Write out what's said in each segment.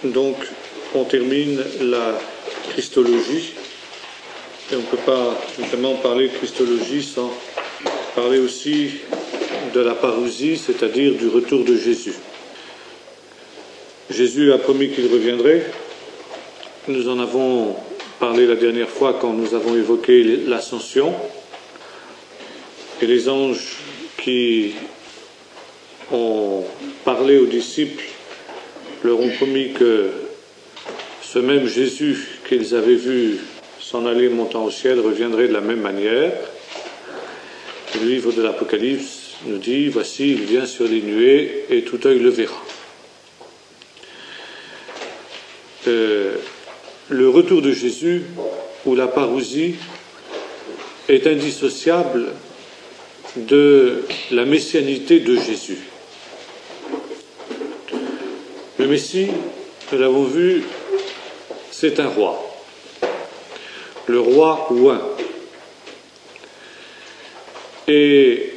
Donc, on termine la Christologie, et on ne peut pas vraiment parler de Christologie sans parler aussi de la parousie, c'est-à-dire du retour de Jésus. Jésus a promis qu'il reviendrait. Nous en avons parlé la dernière fois quand nous avons évoqué l'ascension, et les anges qui ont parlé aux disciples leur ont promis que ce même Jésus qu'ils avaient vu s'en aller montant au ciel reviendrait de la même manière. Le livre de l'Apocalypse nous dit « Voici, il vient sur les nuées et tout œil le verra ». Le retour de Jésus, ou la parousie, est indissociable de la messianité de Jésus. Le Messie, nous l'avons vu, c'est un roi, le roi oint. Et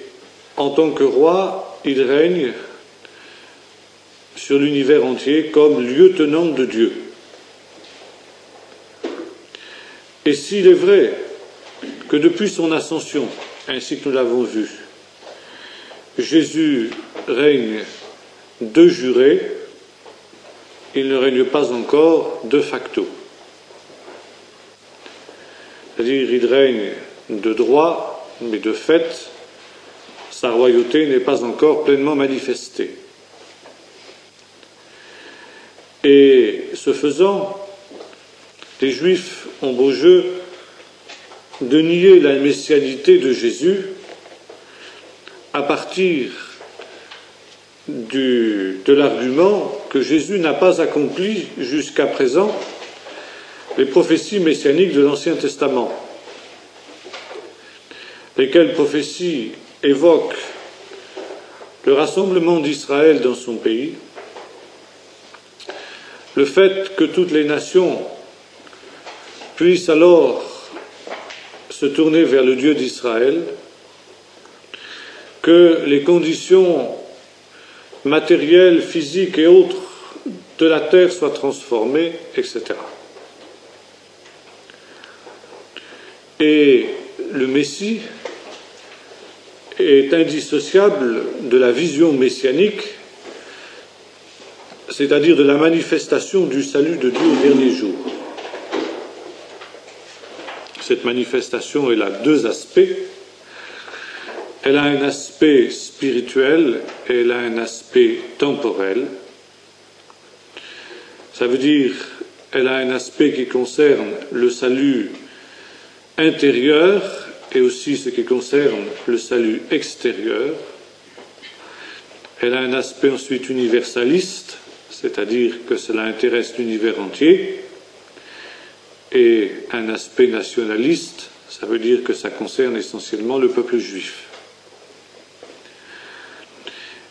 en tant que roi, il règne sur l'univers entier comme lieutenant de Dieu. Et s'il est vrai que depuis son ascension, ainsi que nous l'avons vu, Jésus règne de jure, il ne règne pas encore de facto. C'est-à-dire, il règne de droit, mais de fait, sa royauté n'est pas encore pleinement manifestée. Et ce faisant, les Juifs ont beau jeu de nier la messianité de Jésus à partir de l'argument que Jésus n'a pas accompli jusqu'à présent les prophéties messianiques de l'Ancien Testament, lesquelles prophéties évoquent le rassemblement d'Israël dans son pays, le fait que toutes les nations puissent alors se tourner vers le Dieu d'Israël, que les conditions matérielles, physiques et autres de la terre soient transformées, etc. Et le Messie est indissociable de la vision messianique, c'est-à-dire de la manifestation du salut de Dieu au dernier jour. Cette manifestation, elle a deux aspects. Elle a un aspect spirituel et elle a un aspect temporel. Ça veut dire, elle a un aspect qui concerne le salut intérieur et aussi ce qui concerne le salut extérieur. Elle a un aspect ensuite universaliste, c'est-à-dire que cela intéresse l'univers entier, et un aspect nationaliste, ça veut dire que ça concerne essentiellement le peuple juif.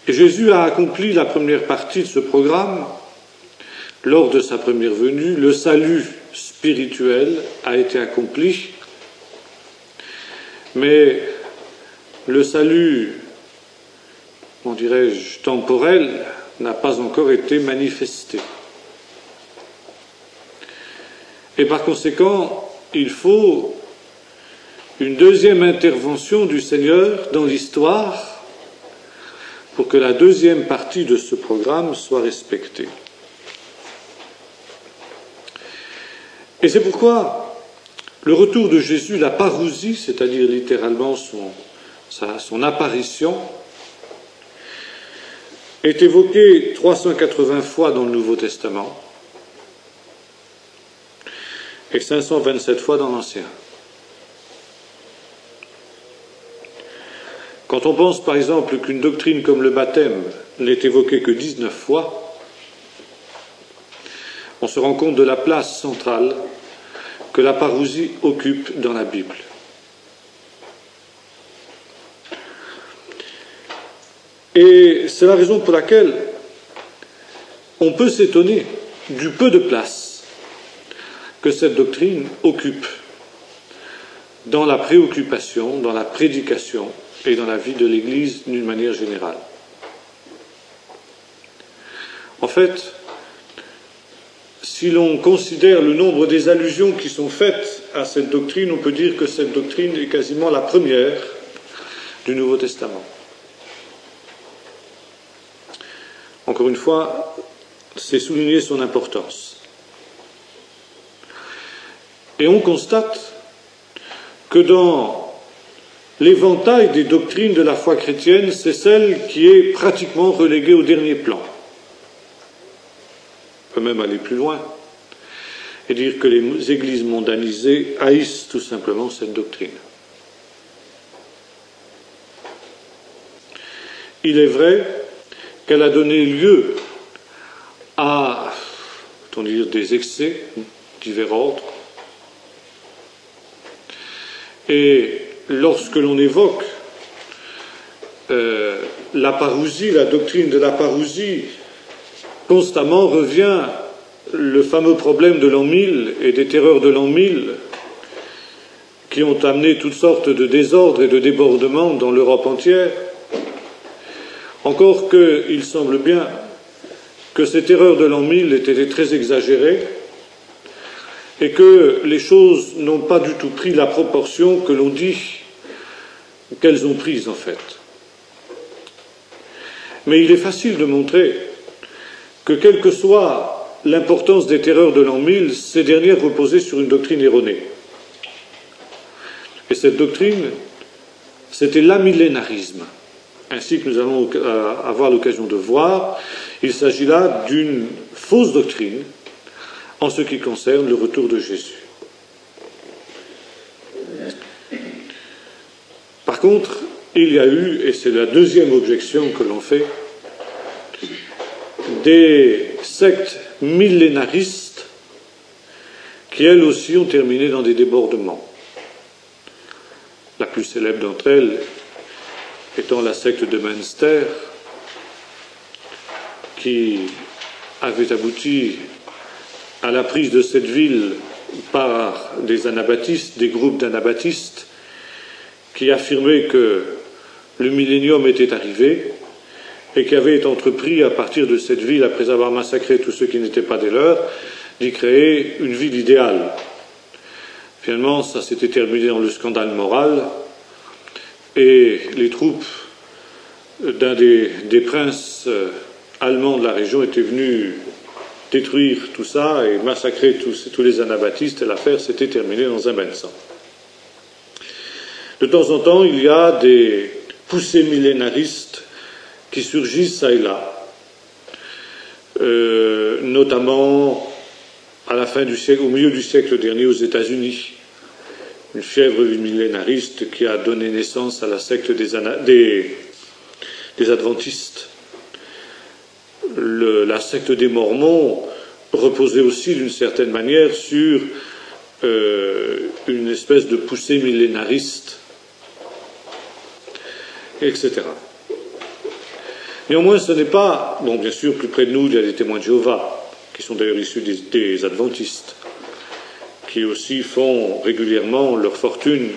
Et Jésus a accompli la première partie de ce programme lors de sa première venue. Le salut spirituel a été accompli, mais le salut, comment dirais-je, temporel n'a pas encore été manifesté. Et par conséquent, il faut une deuxième intervention du Seigneur dans l'histoire pour que la deuxième partie de ce programme soit respectée. Et c'est pourquoi le retour de Jésus, la parousie, c'est-à-dire littéralement son apparition, est évoqué 380 fois dans le Nouveau Testament et 527 fois dans l'Ancien. Quand on pense par exemple qu'une doctrine comme le baptême n'est évoquée que 19 fois, on se rend compte de la place centrale que la parousie occupe dans la Bible. Et c'est la raison pour laquelle on peut s'étonner du peu de place que cette doctrine occupe dans la préoccupation, dans la prédication et dans la vie de l'Église d'une manière générale. En fait, si l'on considère le nombre des allusions qui sont faites à cette doctrine, on peut dire que cette doctrine est quasiment la première du Nouveau Testament. Encore une fois, c'est souligner son importance. Et on constate que dans l'éventail des doctrines de la foi chrétienne, c'est celle qui est pratiquement reléguée au dernier plan. On peut même aller plus loin et dire que les églises mondanisées haïssent tout simplement cette doctrine. Il est vrai qu'elle a donné lieu à, peut-on dire, des excès divers ordres. Et lorsque l'on évoque la parousie, la doctrine de la parousie, constamment revient le fameux problème de l'an 1000 et des terreurs de l'an 1000 qui ont amené toutes sortes de désordres et de débordements dans l'Europe entière. Encore qu'il semble bien que ces terreurs de l'an 1000 aient été très exagérées et que les choses n'ont pas du tout pris la proportion que l'on dit qu'elles ont prise en fait. Mais il est facile de montrer que quelle que soit l'importance des terreurs de l'an 1000, ces dernières reposaient sur une doctrine erronée. Et cette doctrine, c'était l'amillénarisme. Ainsi que nous allons avoir l'occasion de voir, il s'agit là d'une fausse doctrine en ce qui concerne le retour de Jésus. Par contre, il y a eu, et c'est la deuxième objection que l'on fait, des sectes millénaristes qui, elles aussi, ont terminé dans des débordements. La plus célèbre d'entre elles étant la secte de Münster, qui avait abouti à la prise de cette ville par des anabaptistes, des groupes d'anabaptistes, qui affirmaient que le millénium était arrivé et qui avait entrepris à partir de cette ville, après avoir massacré tous ceux qui n'étaient pas des leurs, d'y créer une ville idéale. Finalement, ça s'était terminé dans le scandale moral et les troupes d'un des princes allemands de la région étaient venus détruire tout ça et massacrer tous les anabaptistes et l'affaire s'était terminée dans un bain de sang. De temps en temps, il y a des poussées millénaristes qui surgissent çà et là, notamment à la fin du siècle, au milieu du siècle dernier aux États-Unis, une fièvre millénariste qui a donné naissance à la secte des adventistes. La secte des Mormons reposait aussi d'une certaine manière sur une espèce de poussée millénariste, etc. Néanmoins, ce n'est pas... Bon, bien sûr, plus près de nous, il y a des témoins de Jéhovah, qui sont d'ailleurs issus des adventistes, qui aussi font régulièrement leur fortune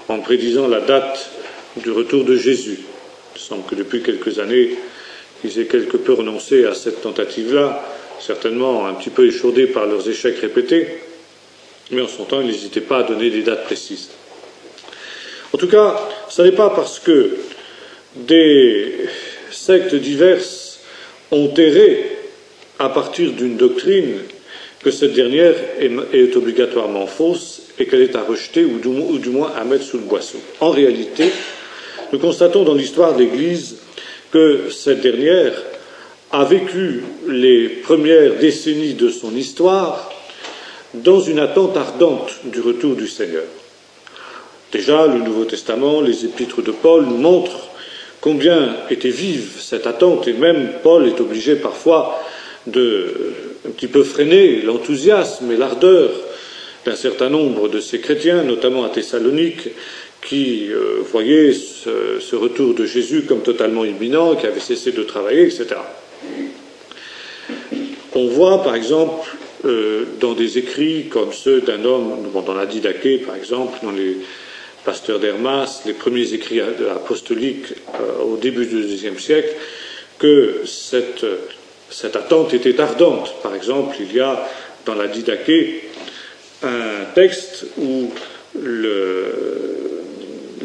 en prédisant la date du retour de Jésus. Il semble que depuis quelques années, ils aient quelque peu renoncé à cette tentative-là, certainement un petit peu échaudés par leurs échecs répétés, mais en son temps, ils n'hésitaient pas à donner des dates précises. En tout cas, ce n'est pas parce que des sectes diverses ont erré à partir d'une doctrine que cette dernière est obligatoirement fausse et qu'elle est à rejeter ou du moins à mettre sous le boisseau. En réalité, nous constatons dans l'histoire de l'Église que cette dernière a vécu les premières décennies de son histoire dans une attente ardente du retour du Seigneur. Déjà, le Nouveau Testament, les épîtres de Paul nous montrent combien était vive cette attente, et même Paul est obligé parfois de un petit peu freiner l'enthousiasme et l'ardeur d'un certain nombre de ces chrétiens, notamment à Thessalonique, qui voyaient ce retour de Jésus comme totalement imminent, qui avaient cessé de travailler, etc. On voit, par exemple, dans des écrits comme ceux d'un homme, dans la Didaché, par exemple, dans les pasteurs d'Hermas, les premiers écrits apostoliques au début du IIe siècle, que cette attente était ardente. Par exemple, il y a dans la Didaché un texte où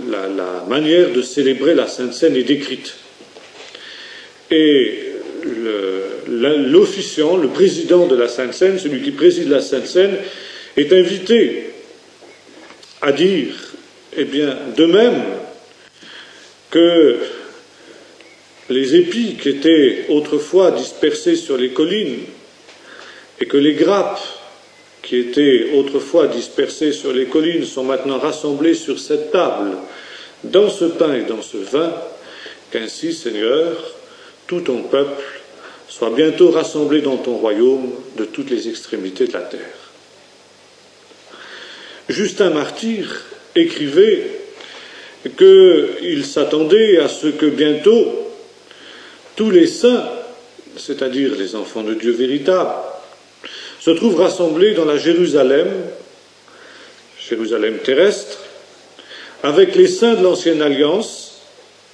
la manière de célébrer la Sainte Seine est décrite. Et l'officiant, le président de la Sainte Seine, celui qui préside la Sainte Seine, est invité à dire, eh bien, de même que les épis qui étaient autrefois dispersés sur les collines et que les grappes qui étaient autrefois dispersées sur les collines sont maintenant rassemblées sur cette table, dans ce pain et dans ce vin, qu'ainsi, Seigneur, tout ton peuple soit bientôt rassemblé dans ton royaume de toutes les extrémités de la terre. Justin martyr écrivait qu'il s'attendait à ce que bientôt tous les saints, c'est-à-dire les enfants de Dieu véritables, se trouvent rassemblés dans la Jérusalem terrestre, avec les saints de l'ancienne alliance,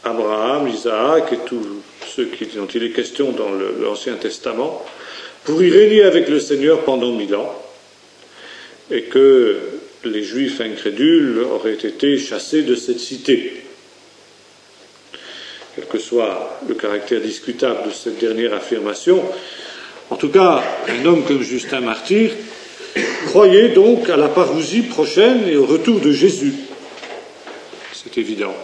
Abraham, Isaac et tous ceux dont il est question dans l'Ancien Testament, pour y régner avec le Seigneur pendant 1000 ans, et que les Juifs incrédules auraient été chassés de cette cité. Quel que soit le caractère discutable de cette dernière affirmation, en tout cas, un homme comme Justin martyr croyait donc à la parousie prochaine et au retour de Jésus. C'est évident.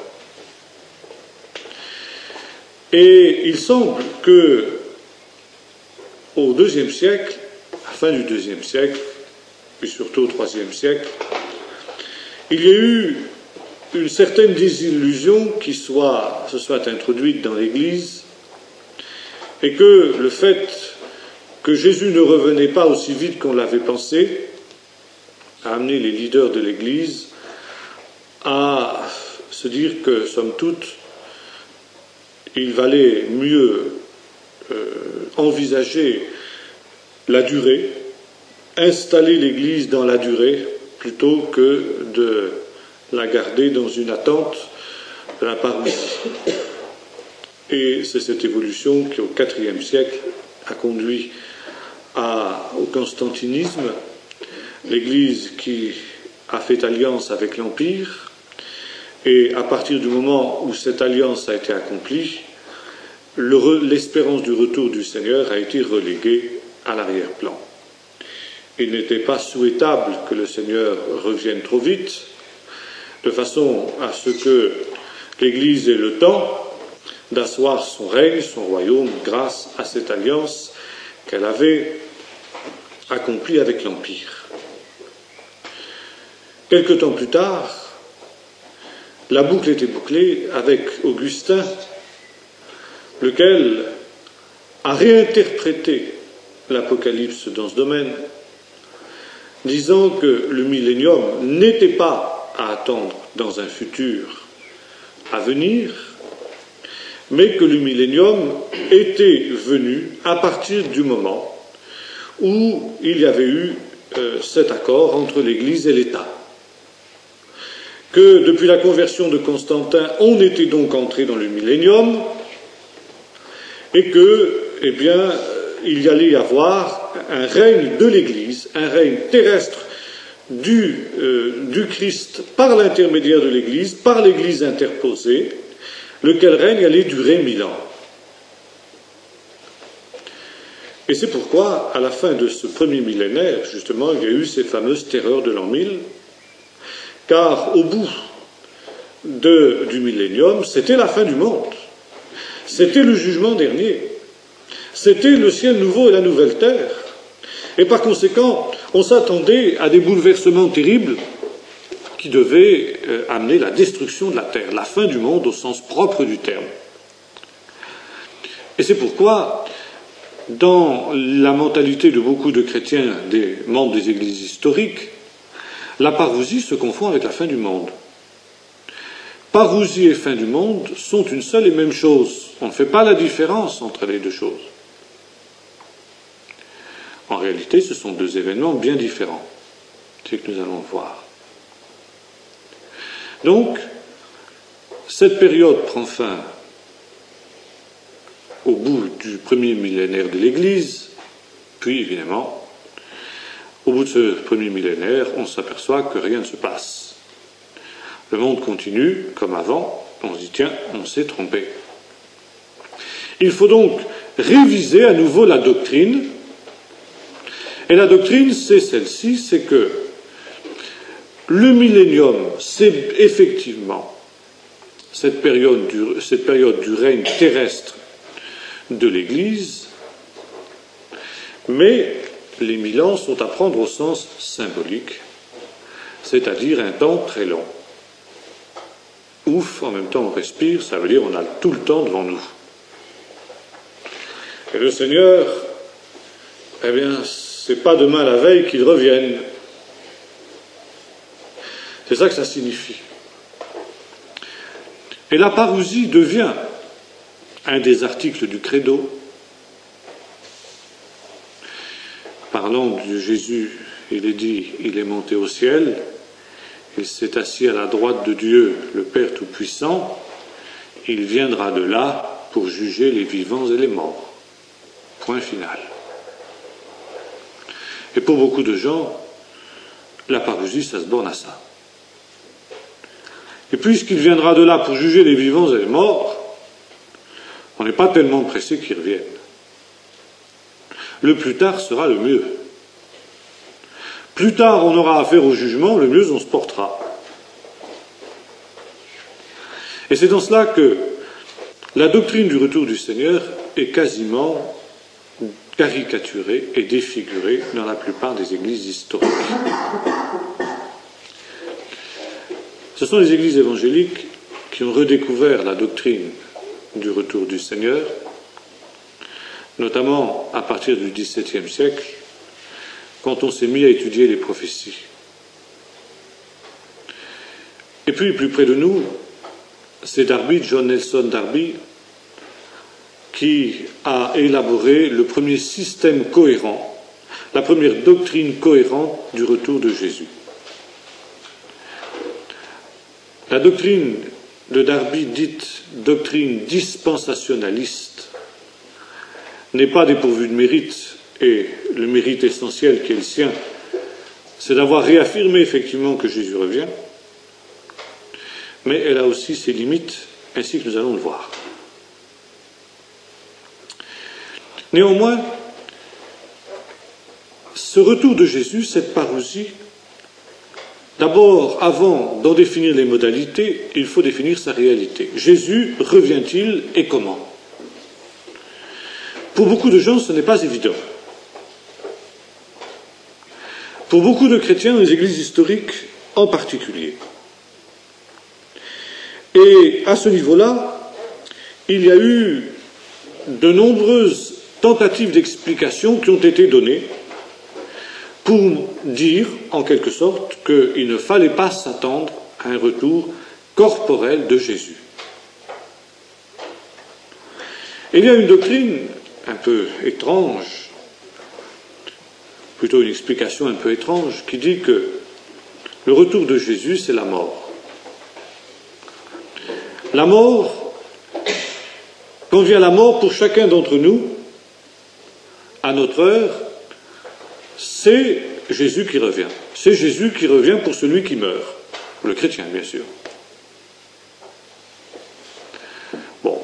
Et il semble que, au IIe siècle, à la fin du IIe siècle, puis surtout au IIIe siècle, il y a eu une certaine désillusion qui se soit introduite dans l'Église, et que le fait que Jésus ne revenait pas aussi vite qu'on l'avait pensé a amené les leaders de l'Église à se dire que, somme toute, il valait mieux envisager la durée, installer l'Église dans la durée, plutôt que de la garder dans une attente de la parousie. Et c'est cette évolution qui, au IVe siècle, a conduit au constantinisme, l'Église qui a fait alliance avec l'Empire, et à partir du moment où cette alliance a été accomplie, l'espérance du retour du Seigneur a été reléguée à l'arrière-plan. Il n'était pas souhaitable que le Seigneur revienne trop vite, de façon à ce que l'Église ait le temps d'asseoir son règne, son royaume, grâce à cette alliance qu'elle avait accomplie avec l'Empire. Quelque temps plus tard, la boucle était bouclée avec Augustin, lequel a réinterprété l'Apocalypse dans ce domaine, disant que le millénium n'était pas à attendre dans un futur à venir, mais que le millénium était venu à partir du moment où il y avait eu cet accord entre l'Église et l'État. Que depuis la conversion de Constantin, on était donc entré dans le millénium, et que, eh bien, il y allait y avoir un règne de l'Église, un règne terrestre du Christ par l'intermédiaire de l'Église, par l'Église interposée, lequel règne allait durer 1000 ans. Et c'est pourquoi, à la fin de ce premier millénaire, justement, il y a eu ces fameuses terreurs de l'an 1000, car au bout du millénium, c'était la fin du monde. C'était le jugement dernier. C'était le ciel nouveau et la nouvelle terre. Et par conséquent, on s'attendait à des bouleversements terribles qui devaient amener la destruction de la terre, la fin du monde au sens propre du terme. Et c'est pourquoi, dans la mentalité de beaucoup de chrétiens, des membres des églises historiques, la parousie se confond avec la fin du monde. Parousie et fin du monde sont une seule et même chose. On ne fait pas la différence entre les deux choses. En réalité, ce sont deux événements bien différents. C'est ce que nous allons voir. Donc, cette période prend fin au bout du premier millénaire de l'Église, puis évidemment, Au bout de ce premier millénaire, on s'aperçoit que rien ne se passe. Le monde continue comme avant, on se dit tiens, on s'est trompé. Il faut donc réviser à nouveau la doctrine. Et la doctrine, c'est celle-ci, c'est que le millénium, c'est effectivement cette période du règne terrestre de l'Église, mais les 1000 ans sont à prendre au sens symbolique, c'est-à-dire un temps très long. Ouf, en même temps on respire, ça veut dire on a tout le temps devant nous. Et le Seigneur, eh bien, c'est pas demain la veille qu'il revienne. C'est ça que ça signifie. Et la parousie devient un des articles du credo. Parlant de Jésus, il est dit, il est monté au ciel, il s'est assis à la droite de Dieu, le Père Tout-Puissant, il viendra de là pour juger les vivants et les morts. Point final. Et pour beaucoup de gens, la parousie, ça se borne à ça. Et puisqu'il viendra de là pour juger les vivants et les morts, on n'est pas tellement pressé qu'il revienne. Le plus tard sera le mieux. Plus tard on aura affaire au jugement, le mieux on se portera. Et c'est dans cela que la doctrine du retour du Seigneur est quasiment caricaturée et défigurée dans la plupart des églises historiques. Ce sont les églises évangéliques qui ont redécouvert la doctrine du retour du Seigneur, notamment à partir du XVIIe siècle, quand on s'est mis à étudier les prophéties. Et puis, plus près de nous, c'est Darby, John Nelson Darby, qui a élaboré le premier système cohérent, la première doctrine cohérente du retour de Jésus. La doctrine de Darby, dite doctrine dispensationaliste, n'est pas dépourvue de mérite, et le mérite essentiel qui est le sien, c'est d'avoir réaffirmé effectivement que Jésus revient, mais elle a aussi ses limites, ainsi que nous allons le voir. Néanmoins, ce retour de Jésus, cette parousie, d'abord, avant d'en définir les modalités, il faut définir sa réalité. Jésus revient-il et comment? Pour beaucoup de gens, ce n'est pas évident. Pour beaucoup de chrétiens, dans les églises historiques en particulier. Et à ce niveau-là, il y a eu de nombreuses tentatives d'explication qui ont été données pour dire, en quelque sorte, qu'il ne fallait pas s'attendre à un retour corporel de Jésus. Et il y a une doctrine un peu étrange, plutôt une explication un peu étrange, qui dit que le retour de Jésus, c'est la mort. La mort, quand vient la mort pour chacun d'entre nous, à notre heure, c'est Jésus qui revient. C'est Jésus qui revient pour celui qui meurt. Le chrétien, bien sûr. Bon,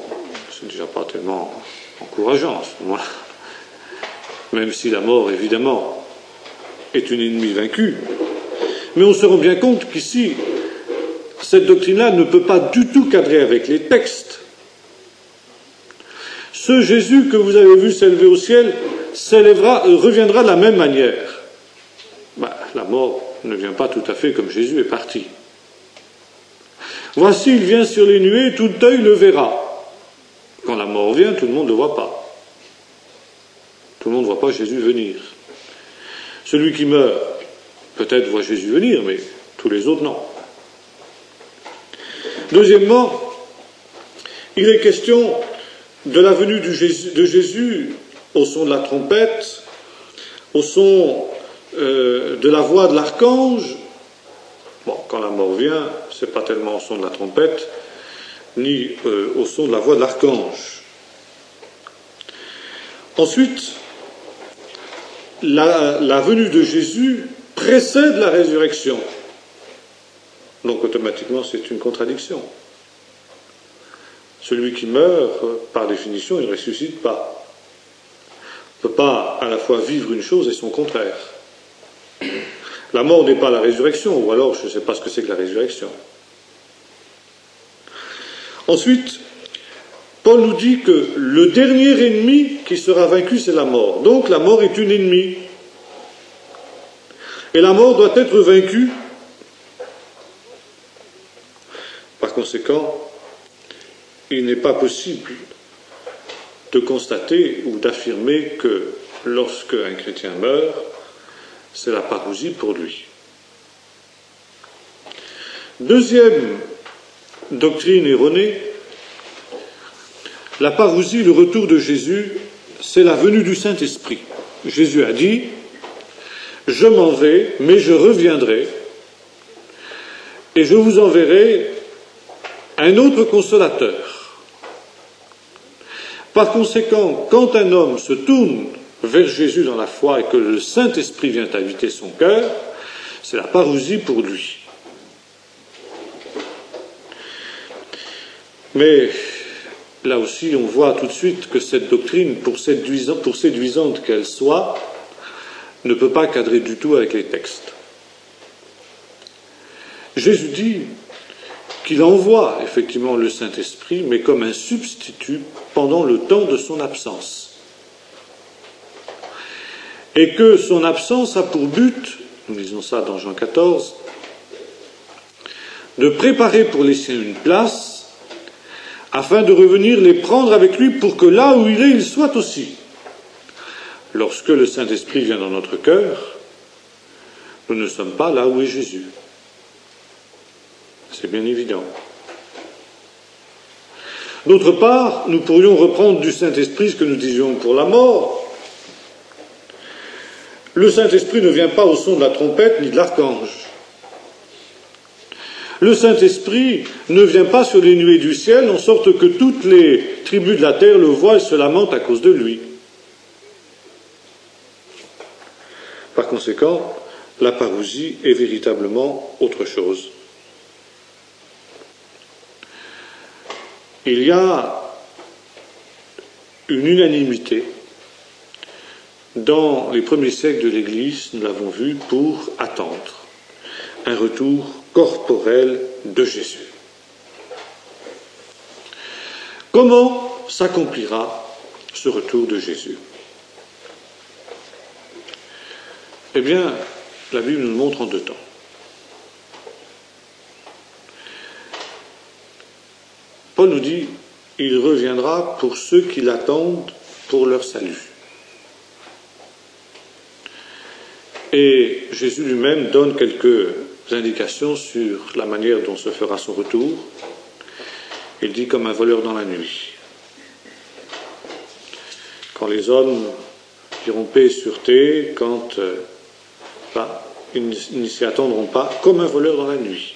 c'est déjà pas tellement encourageant à ce moment-là. Même si la mort, évidemment, est une ennemie vaincue. Mais on se rend bien compte qu'ici, cette doctrine-là ne peut pas du tout cadrer avec les textes. Ce Jésus que vous avez vu s'élever au ciel reviendra de la même manière. La mort ne vient pas tout à fait comme Jésus est parti. Voici, il vient sur les nuées, tout œil le verra. Quand la mort vient, tout le monde ne le voit pas. Tout le monde ne voit pas Jésus venir. Celui qui meurt, peut-être voit Jésus venir, mais tous les autres, non. Deuxièmement, il est question de la venue de Jésus au son de la trompette, au son de la voix de l'archange. Bon, quand la mort vient, ce n'est pas tellement au son de la trompette, ni au son de la voix de l'archange. Ensuite, la venue de Jésus précède la résurrection. Donc automatiquement, c'est une contradiction. Celui qui meurt, par définition, il ne ressuscite pas. On ne peut pas à la fois vivre une chose et son contraire. La mort n'est pas la résurrection, ou alors je ne sais pas ce que c'est que la résurrection. Ensuite, Paul nous dit que le dernier ennemi qui sera vaincu, c'est la mort. Donc la mort est une ennemie. Et la mort doit être vaincue. Par conséquent, il n'est pas possible de constater ou d'affirmer que lorsque un chrétien meurt, c'est la parousie pour lui. Deuxième doctrine erronée, la parousie, le retour de Jésus, c'est la venue du Saint-Esprit. Jésus a dit « Je m'en vais, mais je reviendrai, et je vous enverrai un autre consolateur. » Par conséquent, quand un homme se tourne vers Jésus dans la foi et que le Saint-Esprit vient habiter son cœur, c'est la parousie pour lui. Mais là aussi, on voit tout de suite que cette doctrine, pour séduisante qu'elle soit, ne peut pas cadrer du tout avec les textes. Jésus dit qu'il envoie effectivement le Saint-Esprit, mais comme un substitut pendant le temps de son absence. Et que son absence a pour but, nous lisons ça dans Jean 14, de préparer pour les siens une place, afin de revenir les prendre avec lui pour que là où il est, il soit aussi. Lorsque le Saint-Esprit vient dans notre cœur, nous ne sommes pas là où est Jésus. C'est bien évident. D'autre part, nous pourrions reprendre du Saint-Esprit ce que nous disions pour la mort. Le Saint-Esprit ne vient pas au son de la trompette ni de l'archange. Le Saint-Esprit ne vient pas sur les nuées du ciel, en sorte que toutes les tribus de la terre le voient et se lamentent à cause de lui. Par conséquent, la parousie est véritablement autre chose. Il y a une unanimité dans les premiers siècles de l'Église, nous l'avons vu, pour attendre un retour corporel de Jésus. Comment s'accomplira ce retour de Jésus? Eh bien, la Bible nous le montre en deux temps. Paul nous dit, il reviendra pour ceux qui l'attendent pour leur salut. Et Jésus lui-même donne quelques indications sur la manière dont se fera son retour. Il dit comme un voleur dans la nuit. Quand les hommes diront paix et sûreté, quand ils ne s'y attendront pas, comme un voleur dans la nuit.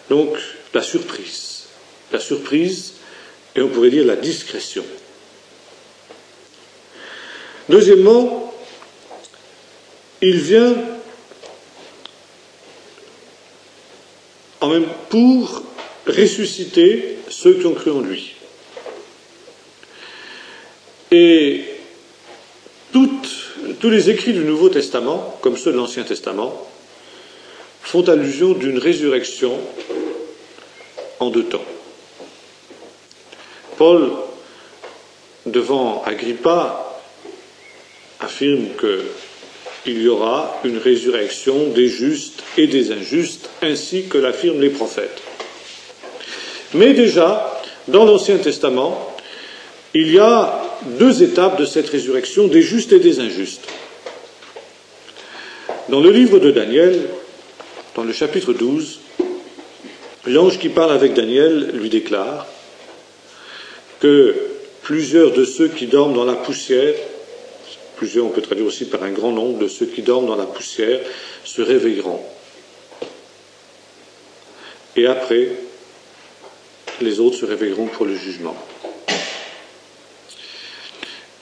Donc, la surprise, et on pourrait dire la discrétion. Deuxièmement, il vient pour ressusciter ceux qui ont cru en lui. Et tous les écrits du Nouveau Testament, comme ceux de l'Ancien Testament, font allusion d'une résurrection en deux temps. Paul, devant Agrippa, affirme qu'il y aura une résurrection des justes et des injustes, ainsi que l'affirment les prophètes. Mais déjà, dans l'Ancien Testament, il y a deux étapes de cette résurrection, des justes et des injustes. Dans le livre de Daniel, dans le chapitre 12, l'ange qui parle avec Daniel lui déclare que plusieurs de ceux qui dorment dans la poussière, plusieurs on peut traduire aussi par un grand nombre de ceux qui dorment dans la poussière, se réveilleront. Et après, les autres se réveilleront pour le jugement.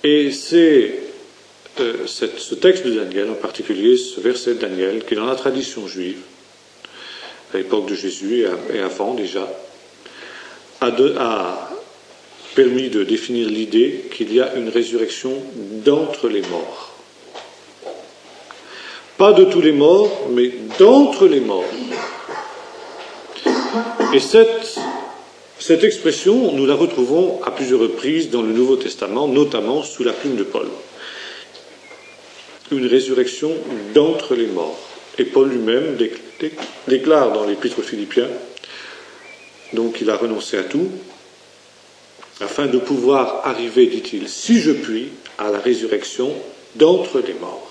Et c'est ce texte de Daniel, en particulier ce verset de Daniel, qui est dans la tradition juive, à l'époque de Jésus et avant déjà, a permis de définir l'idée qu'il y a une résurrection d'entre les morts. Pas de tous les morts, mais d'entre les morts. Et cette expression, nous la retrouvons à plusieurs reprises dans le Nouveau Testament, notamment sous la plume de Paul. Une résurrection d'entre les morts. Et Paul lui-même déclare dans l'Épître aux Philippiens, donc il a renoncé à tout, afin de pouvoir arriver, dit-il, si je puis, à la résurrection d'entre les morts.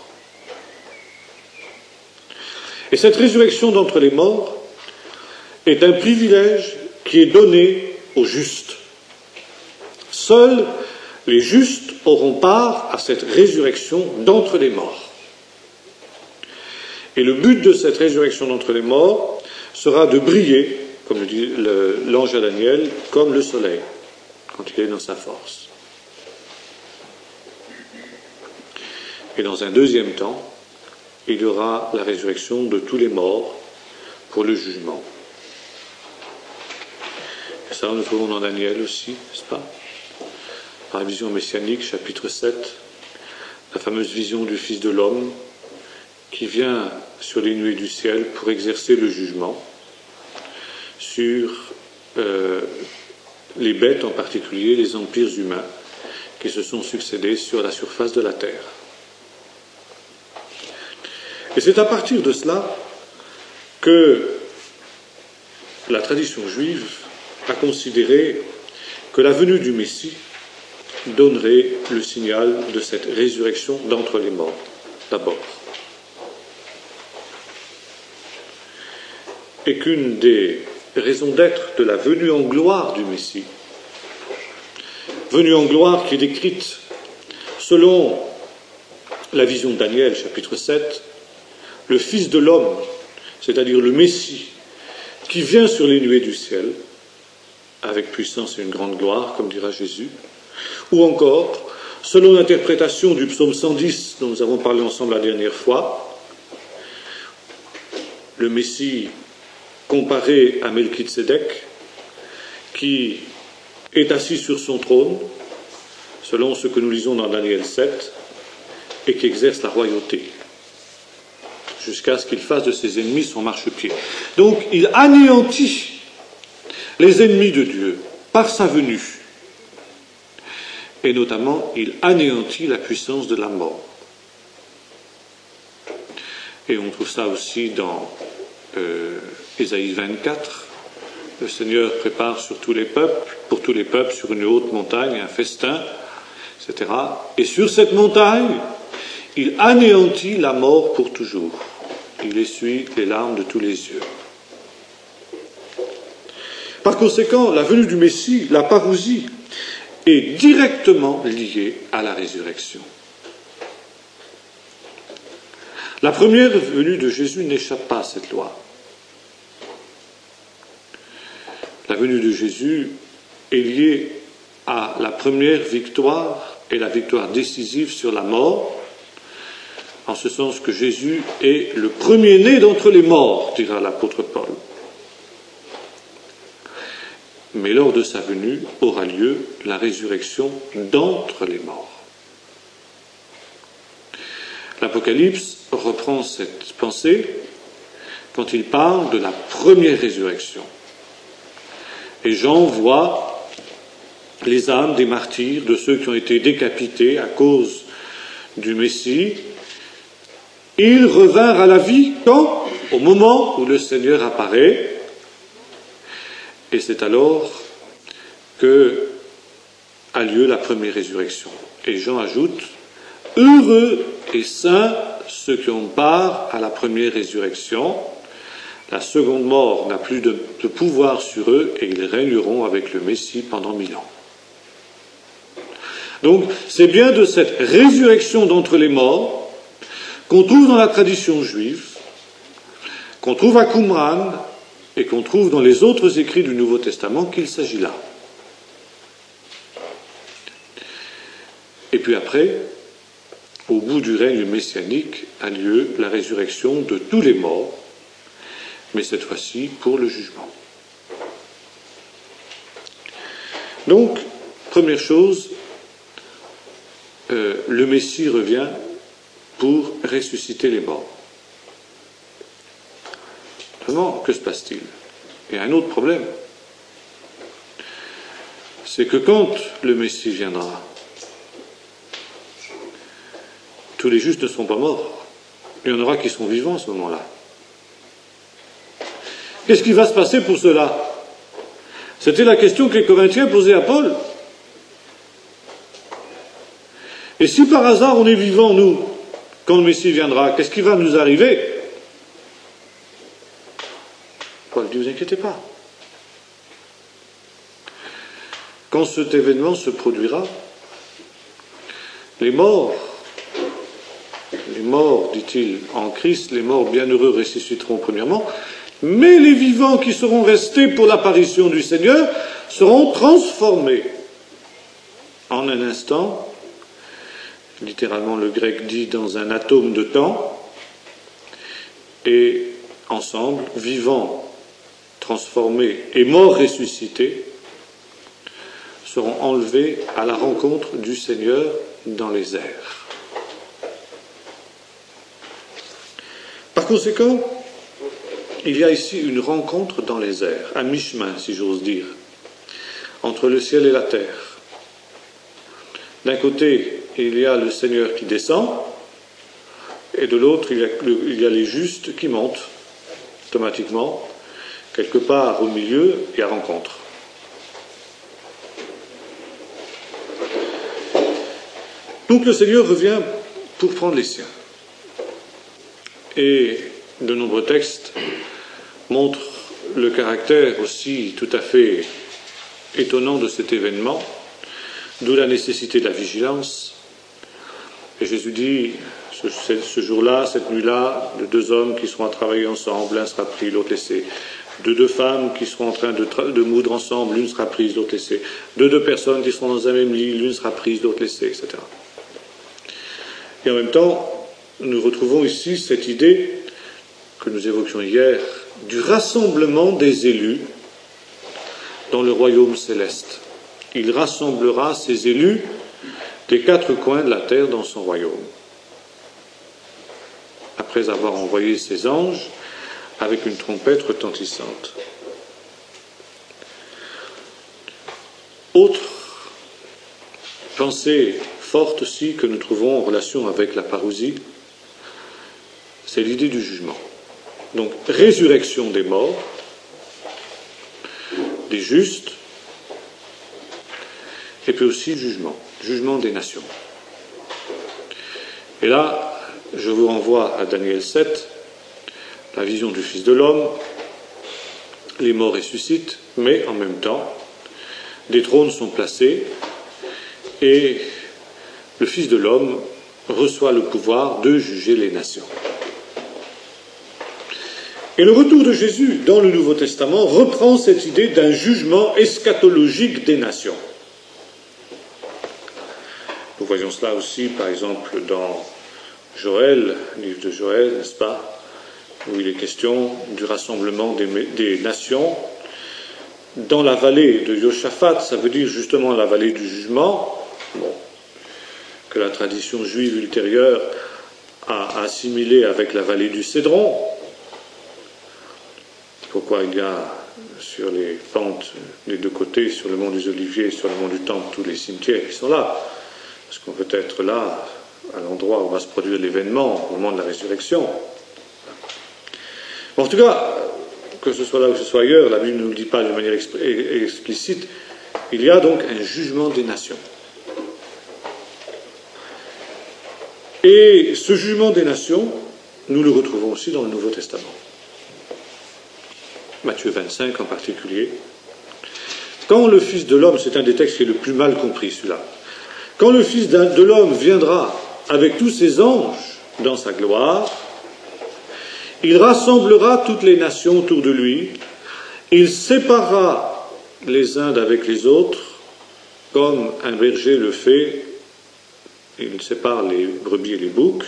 Et cette résurrection d'entre les morts est un privilège qui est donné aux justes. Seuls les justes auront part à cette résurrection d'entre les morts. Et le but de cette résurrection d'entre les morts sera de briller, comme le dit l'ange à Daniel, comme le soleil, quand il est dans sa force. Et dans un deuxième temps, il y aura la résurrection de tous les morts pour le jugement. Et ça, nous le trouvons dans Daniel aussi, n'est-ce pas? Par la vision messianique, chapitre 7, la fameuse vision du Fils de l'homme qui vient sur les nuées du ciel pour exercer le jugement sur les bêtes, en particulier les empires humains qui se sont succédés sur la surface de la terre. Et c'est à partir de cela que la tradition juive a considéré que la venue du Messie donnerait le signal de cette résurrection d'entre les morts, d'abord. Et qu'une des raisons d'être de la venue en gloire du Messie, venue en gloire qui est décrite selon la vision de Daniel, chapitre 7, le Fils de l'homme, c'est-à-dire le Messie, qui vient sur les nuées du ciel, avec puissance et une grande gloire, comme dira Jésus, ou encore, selon l'interprétation du psaume 110, dont nous avons parlé ensemble la dernière fois, le Messie comparé à Melchizedek, qui est assis sur son trône, selon ce que nous lisons dans Daniel 7, et qui exerce la royauté, jusqu'à ce qu'il fasse de ses ennemis son marchepied. Donc, il anéantit les ennemis de Dieu par sa venue. Et notamment, il anéantit la puissance de la mort. Et on trouve ça aussi dans Ésaïe 24. Le Seigneur prépare sur tous les peuples, pour tous les peuples, sur une haute montagne, un festin, etc. Et sur cette montagne, il anéantit la mort pour toujours. Il essuie les larmes de tous les yeux. Par conséquent, la venue du Messie, la parousie, est directement liée à la résurrection. La première venue de Jésus n'échappe pas à cette loi. La venue de Jésus est liée à la première victoire et la victoire décisive sur la mort, en ce sens que Jésus est le premier-né d'entre les morts, dira l'apôtre Paul. Mais lors de sa venue aura lieu la résurrection d'entre les morts. L'Apocalypse reprend cette pensée quand il parle de la première résurrection. Et Jean voit les âmes des martyrs, de ceux qui ont été décapités à cause du Messie. Ils revinrent à la vie quand? Au moment où le Seigneur apparaît. Et c'est alors que a lieu la première résurrection. Et Jean ajoute, heureux et saints ceux qui ont part à la première résurrection. La seconde mort n'a plus de pouvoir sur eux et ils régneront avec le Messie pendant 1000 ans. Donc, c'est bien de cette résurrection d'entre les morts qu'on trouve dans la tradition juive, qu'on trouve à Qumran et qu'on trouve dans les autres écrits du Nouveau Testament qu'il s'agit là. Et puis après, au bout du règne messianique, a lieu la résurrection de tous les morts, mais cette fois-ci pour le jugement. Donc, première chose, le Messie revient pour ressusciter les morts. Vraiment, que se passe-t-il? Il y a un autre problème. C'est que quand le Messie viendra, tous les justes ne seront pas morts. Il y en aura qui sont vivants à ce moment-là. Qu'est-ce qui va se passer pour cela? C'était la question que les Corinthiens posaient à Paul. Et si par hasard on est vivant, nous, quand le Messie viendra, qu'est-ce qui va nous arriver? Paul dit, vous inquiétez pas. Quand cet événement se produira, les morts, dit-il, en Christ, les morts bienheureux ressusciteront premièrement, mais les vivants qui seront restés pour l'apparition du Seigneur seront transformés en un instant, littéralement le grec dit dans un atome de temps, et ensemble, vivants, transformés et morts ressuscités, seront enlevés à la rencontre du Seigneur dans les airs. Par conséquent, il y a ici une rencontre dans les airs, à mi-chemin, si j'ose dire, entre le ciel et la terre. D'un côté, il y a le Seigneur qui descend, et de l'autre, il y a les justes qui montent automatiquement. Quelque part au milieu, il y a rencontre. Donc le Seigneur revient pour prendre les siens. Et de nombreux textes montrent le caractère aussi tout à fait étonnant de cet événement, d'où la nécessité de la vigilance. Et Jésus dit, ce jour-là, cette nuit-là, de deux hommes qui seront à travailler ensemble, l'un sera pris, l'autre laissé. De deux femmes qui seront en train de moudre ensemble, l'une sera prise, l'autre laissée. De deux personnes qui seront dans un même lit, l'une sera prise, l'autre laissée, etc. Et en même temps, nous retrouvons ici cette idée que nous évoquions hier du rassemblement des élus dans le royaume céleste. Il rassemblera ses élus des quatre coins de la terre dans son royaume. Après avoir envoyé ses anges avec une trompette retentissante. Autre pensée forte aussi que nous trouvons en relation avec la parousie, c'est l'idée du jugement. Donc, résurrection des morts, des justes, et puis aussi jugement des nations. Et là, je vous renvoie à Daniel 7, la vision du Fils de l'homme, les morts ressuscitent, mais en même temps, des trônes sont placés, et le Fils de l'homme reçoit le pouvoir de juger les nations. Et le retour de Jésus dans le Nouveau Testament reprend cette idée d'un jugement eschatologique des nations. Nous voyons cela aussi, par exemple, dans Joël, le livre de Joël, n'est-ce pas, où il est question du rassemblement des nations dans la vallée de Josaphat, ça veut dire justement la vallée du jugement, que la tradition juive ultérieure a assimilé avec la vallée du Cédron. Pourquoi il y a sur les pentes des deux côtés, sur le mont des Oliviers et sur le mont du Temple, tous les cimetières qui sont là, parce qu'on peut être là, à l'endroit où va se produire l'événement, au moment de la résurrection. En tout cas, que ce soit là ou que ce soit ailleurs, la Bible ne nous le dit pas de manière explicite, il y a donc un jugement des nations. Et ce jugement des nations, nous le retrouvons aussi dans le Nouveau Testament. Matthieu 25 en particulier. Quand le Fils de l'homme, c'est un des textes qui est le plus mal compris celui-là, quand le Fils de l'homme viendra avec tous ses anges dans sa gloire, il rassemblera toutes les nations autour de lui, il séparera les uns d'avec les autres, comme un berger le fait il sépare les brebis et les boucs,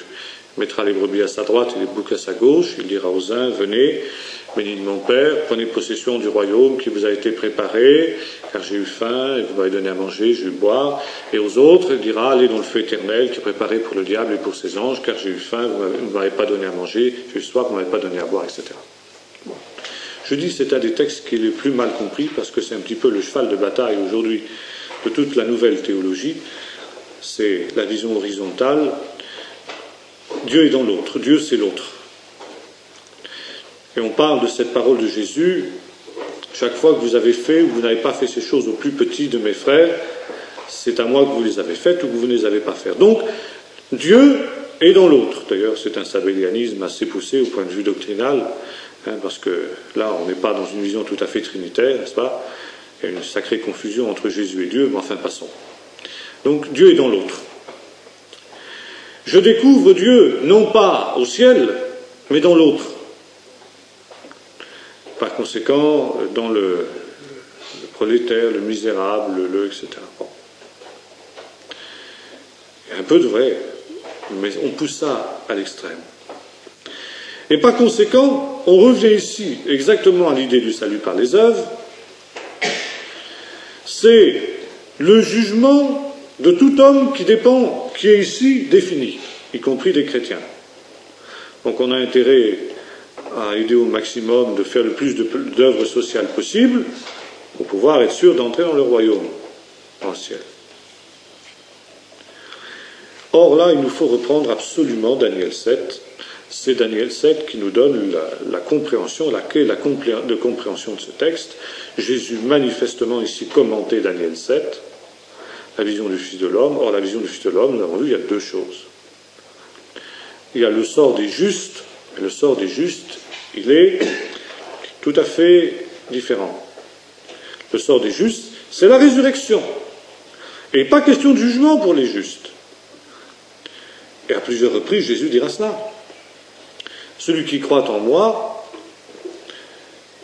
il mettra les brebis à sa droite et les boucs à sa gauche, il dira aux uns, venez, bénis de mon Père, prenez possession du royaume qui vous a été préparé, car j'ai eu faim, et vous m'avez donné à manger, j'ai eu boire. Et aux autres, il dira, allez dans le feu éternel qui est préparé pour le diable et pour ses anges, car j'ai eu faim, vous ne m'avez pas donné à manger, j'ai eu soif, vous ne m'avez pas donné à boire, etc. Je dis que c'est un des textes qui est le plus mal compris, parce que c'est un petit peu le cheval de bataille aujourd'hui de toute la nouvelle théologie. C'est la vision horizontale. Dieu est dans l'autre, Dieu c'est l'autre. Et on parle de cette parole de Jésus, chaque fois que vous avez fait ou vous n'avez pas fait ces choses aux plus petits de mes frères, c'est à moi que vous les avez faites ou que vous ne les avez pas faites. Donc, Dieu est dans l'autre. D'ailleurs, c'est un sabellianisme assez poussé au point de vue doctrinal, parce que là, on n'est pas dans une vision tout à fait trinitaire, n'est-ce pas? Il y a une sacrée confusion entre Jésus et Dieu, mais enfin, passons. Donc, Dieu est dans l'autre. Je découvre Dieu, non pas au ciel, mais dans l'autre. Par conséquent, dans le prolétaire, le misérable, etc. Bon. Il y a un peu de vrai, mais on pousse ça à l'extrême. Et par conséquent, on revient ici exactement à l'idée du salut par les œuvres. C'est le jugement de tout homme qui est ici défini, y compris des chrétiens. Donc on a intérêt à aider au maximum de faire le plus d'œuvres sociales possible pour pouvoir être sûr d'entrer dans le royaume, dans le ciel. Or là, il nous faut reprendre absolument Daniel 7. C'est Daniel 7 qui nous donne la compréhension, la clé de compréhension de ce texte. Jésus manifestement ici commentait Daniel 7, la vision du Fils de l'homme. Or, la vision du Fils de l'homme, nous avons vu, il y a deux choses. Il y a le sort des justes, et le sort des justes, il est tout à fait différent. Le sort des justes, c'est la résurrection. Et pas question de jugement pour les justes. Et à plusieurs reprises, Jésus dira cela. Celui qui croit en moi,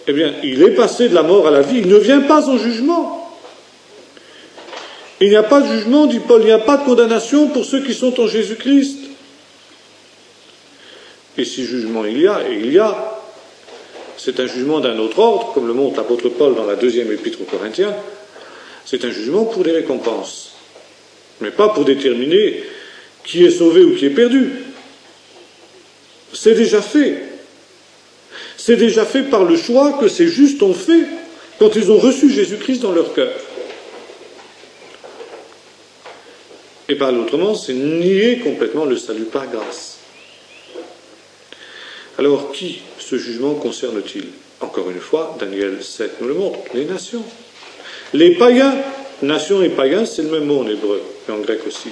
eh bien, il est passé de la mort à la vie, il ne vient pas en jugement. Il n'y a pas de jugement, dit Paul, il n'y a pas de condamnation pour ceux qui sont en Jésus-Christ. Et si jugement il y a, et il y a, c'est un jugement d'un autre ordre, comme le montre l'apôtre Paul dans la 2e épître aux Corinthiens, c'est un jugement pour des récompenses, mais pas pour déterminer qui est sauvé ou qui est perdu. C'est déjà fait. C'est déjà fait par le choix que ces justes ont fait quand ils ont reçu Jésus-Christ dans leur cœur. Et par l'autrement, c'est nier complètement le salut par grâce. Alors, qui ce jugement concerne-t-il? Encore une fois, Daniel 7 nous le montre, les nations. Les païens, nations et païens, c'est le même mot en hébreu, et en grec aussi.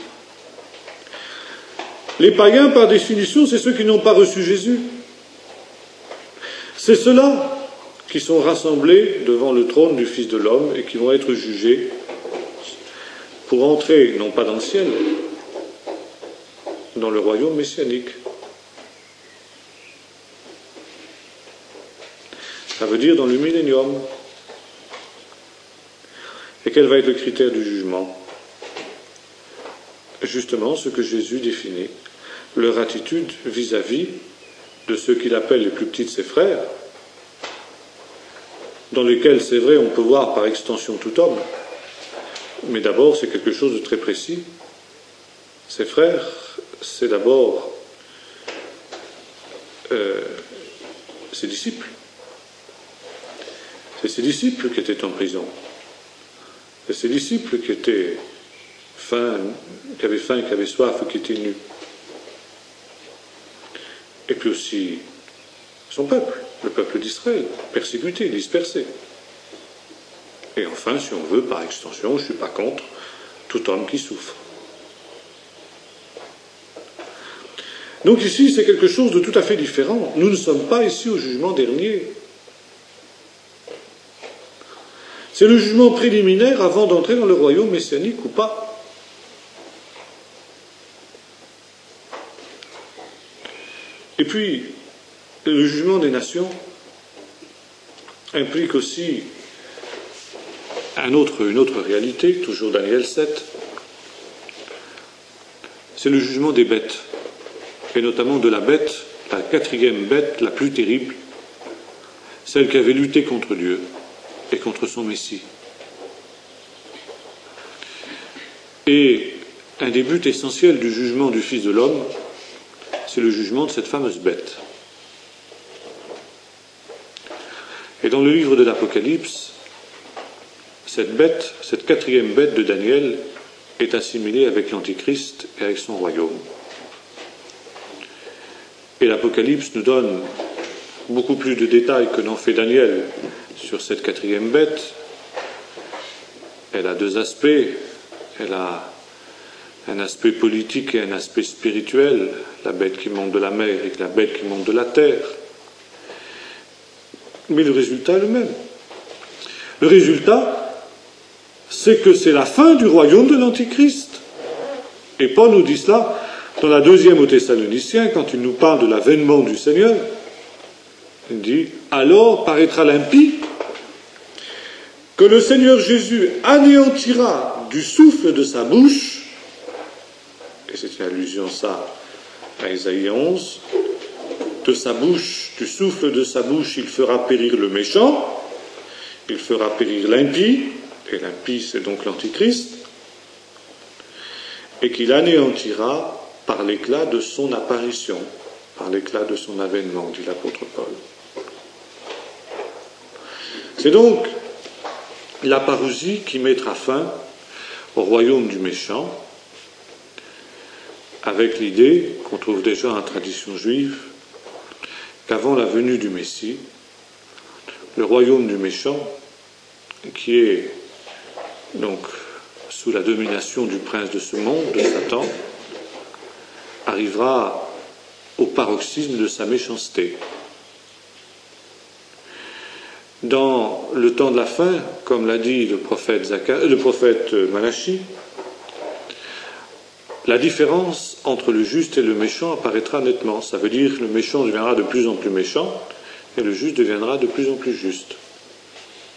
Les païens, par définition, c'est ceux qui n'ont pas reçu Jésus. C'est ceux-là qui sont rassemblés devant le trône du Fils de l'homme et qui vont être jugés pour entrer, non pas dans le ciel, dans le royaume messianique. Ça veut dire dans le millénium. Et quel va être le critère du jugement? Justement, ce que Jésus définit, leur attitude vis-à-vis de ceux qu'il appelle les plus petits de ses frères, dans lesquels, c'est vrai, on peut voir par extension tout homme, mais d'abord, c'est quelque chose de très précis. Ses frères, c'est d'abord ses disciples. C'est ses disciples qui étaient en prison. C'est ses disciples qui étaient qui avaient faim, qui avaient soif, qui étaient nus. Et puis aussi son peuple, le peuple d'Israël, persécuté, dispersé. Et enfin, si on veut, par extension, je ne suis pas contre tout homme qui souffre. Donc ici, c'est quelque chose de tout à fait différent. Nous ne sommes pas ici au jugement dernier. C'est le jugement préliminaire avant d'entrer dans le royaume messianique ou pas. Et puis, le jugement des nations implique aussi une autre réalité, toujours Daniel 7. c'est le jugement des bêtes, et notamment de la bête, la quatrième bête la plus terrible, celle qui avait lutté contre Dieu et contre son Messie. Et un des buts essentiels du jugement du Fils de l'homme, c'est le jugement de cette fameuse bête. Et dans le livre de l'Apocalypse, cette bête, cette quatrième bête de Daniel, est assimilée avec l'Antichrist et avec son royaume. Et l'Apocalypse nous donne beaucoup plus de détails que n'en fait Daniel sur cette quatrième bête. Elle a deux aspects. Elle a un aspect politique et un aspect spirituel, la bête qui monte de la mer et la bête qui monte de la terre. Mais le résultat est le même. Le résultat, c'est que c'est la fin du royaume de l'Antichrist. Et Paul nous dit cela dans la 2e aux Thessaloniciens, quand il nous parle de l'avènement du Seigneur. Il dit « Alors paraîtra l'impie que le Seigneur Jésus anéantira du souffle de sa bouche » et c'est une allusion ça à Ésaïe 11, « de sa bouche, du souffle de sa bouche, il fera périr le méchant, il fera périr l'impie, et l'impie c'est donc l'Antichrist, et qu'il anéantira par l'éclat de son apparition, par l'éclat de son avènement, dit l'apôtre Paul. C'est donc la parousie qui mettra fin au royaume du méchant, avec l'idée qu'on trouve déjà en tradition juive qu'avant la venue du Messie, le royaume du méchant, qui est donc sous la domination du prince de ce monde, de Satan, arrivera au paroxysme de sa méchanceté. Dans le temps de la fin, comme l'a dit le prophète Malachi, la différence entre le juste et le méchant apparaîtra nettement. Ça veut dire que le méchant deviendra de plus en plus méchant et le juste deviendra de plus en plus juste.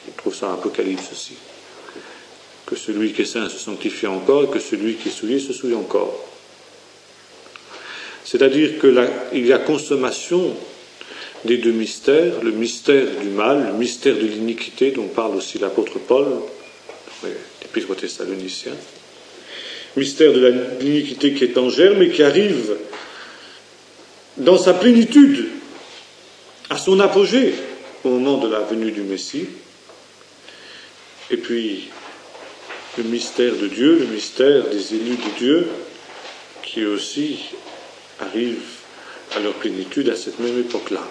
On trouve ça en Apocalypse aussi. Que celui qui est saint se sanctifie encore et que celui qui est souillé se souille encore. C'est-à-dire qu'il y a consommation des deux mystères, le mystère du mal, le mystère de l'iniquité dont parle aussi l'apôtre Paul dans l'Épître aux Thessaloniciens, mystère de l'iniquité qui est en germe et qui arrive dans sa plénitude, à son apogée au moment de la venue du Messie, et puis le mystère de Dieu, le mystère des élus de Dieu, qui aussi arrive à leur plénitude à cette même époque-là.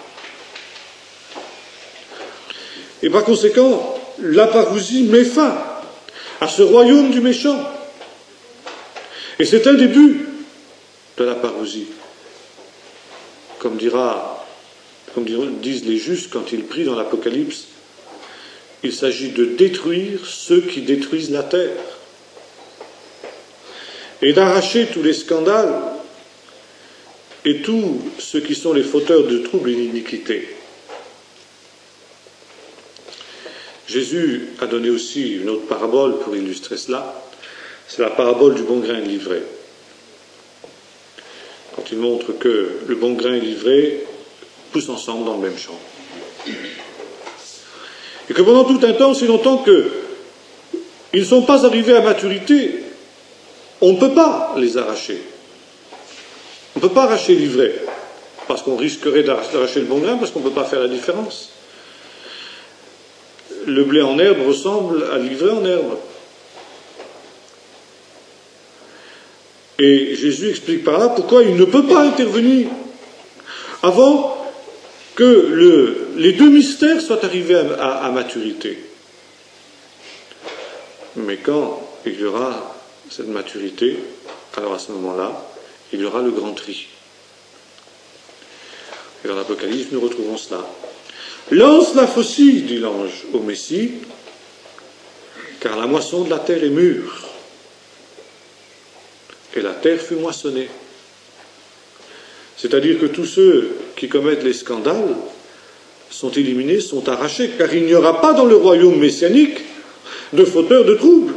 Et par conséquent, la parousie met fin à ce royaume du méchant. Et c'est un des buts de la parousie. Comme disent les justes quand ils prient dans l'Apocalypse, il s'agit de détruire ceux qui détruisent la terre et d'arracher tous les scandales et tous ceux qui sont les fauteurs de troubles et d'iniquité. Jésus a donné aussi une autre parabole pour illustrer cela. C'est la parabole du bon grain et l'ivraie. Quand il montre que le bon grain et l'ivraie poussent ensemble dans le même champ. Et que pendant tout un temps, aussi longtemps qu'ils ne sont pas arrivés à maturité, on ne peut pas les arracher. On ne peut pas arracher l'ivraie, parce qu'on risquerait d'arracher le bon grain, parce qu'on ne peut pas faire la différence. Le blé en herbe ressemble à l'ivraie en herbe. Et Jésus explique par là pourquoi il ne peut pas intervenir avant que les deux mystères soient arrivés à maturité. Mais quand il y aura cette maturité, alors à ce moment-là, il y aura le grand tri. Et dans l'Apocalypse, nous retrouvons cela. Lance la faucille, dit l'ange au Messie, car la moisson de la terre est mûre. Et la terre fut moissonnée. C'est-à-dire que tous ceux qui commettent les scandales sont éliminés, sont arrachés, car il n'y aura pas dans le royaume messianique de fauteurs de troubles.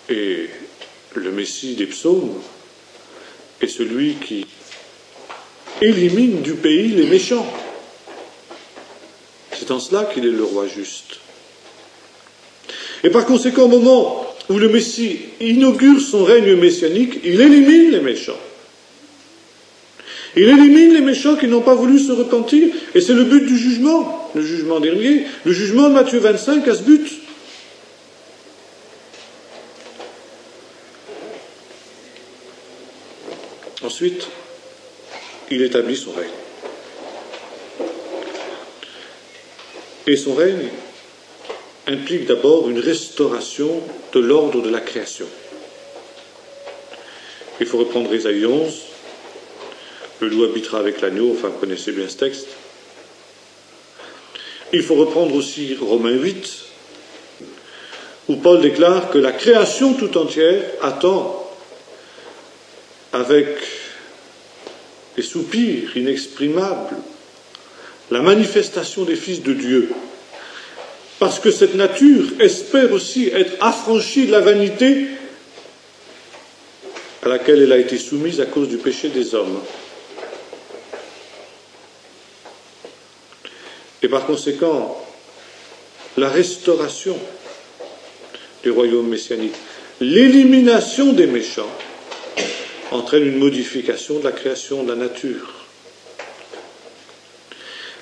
Et le Messie des psaumes est celui qui élimine du pays les méchants. C'est en cela qu'il est le roi juste. Et par conséquent, au moment où le Messie inaugure son règne messianique, il élimine les méchants. Il élimine les méchants qui n'ont pas voulu se repentir. Et c'est le but du jugement, le jugement dernier. Le jugement de Matthieu 25 a ce but. Ensuite, il établit son règne. Et son règne implique d'abord une restauration de l'ordre de la création. Il faut reprendre Ésaïe 11. Le loup habitera avec l'agneau, enfin vous connaissez bien ce texte. Il faut reprendre aussi Romains 8, où Paul déclare que la création tout entière attend avec des soupirs inexprimables la manifestation des fils de Dieu. Parce que cette nature espère aussi être affranchie de la vanité à laquelle elle a été soumise à cause du péché des hommes. Et par conséquent, la restauration du royaume messianique, l'élimination des méchants, entraîne une modification de la création de la nature.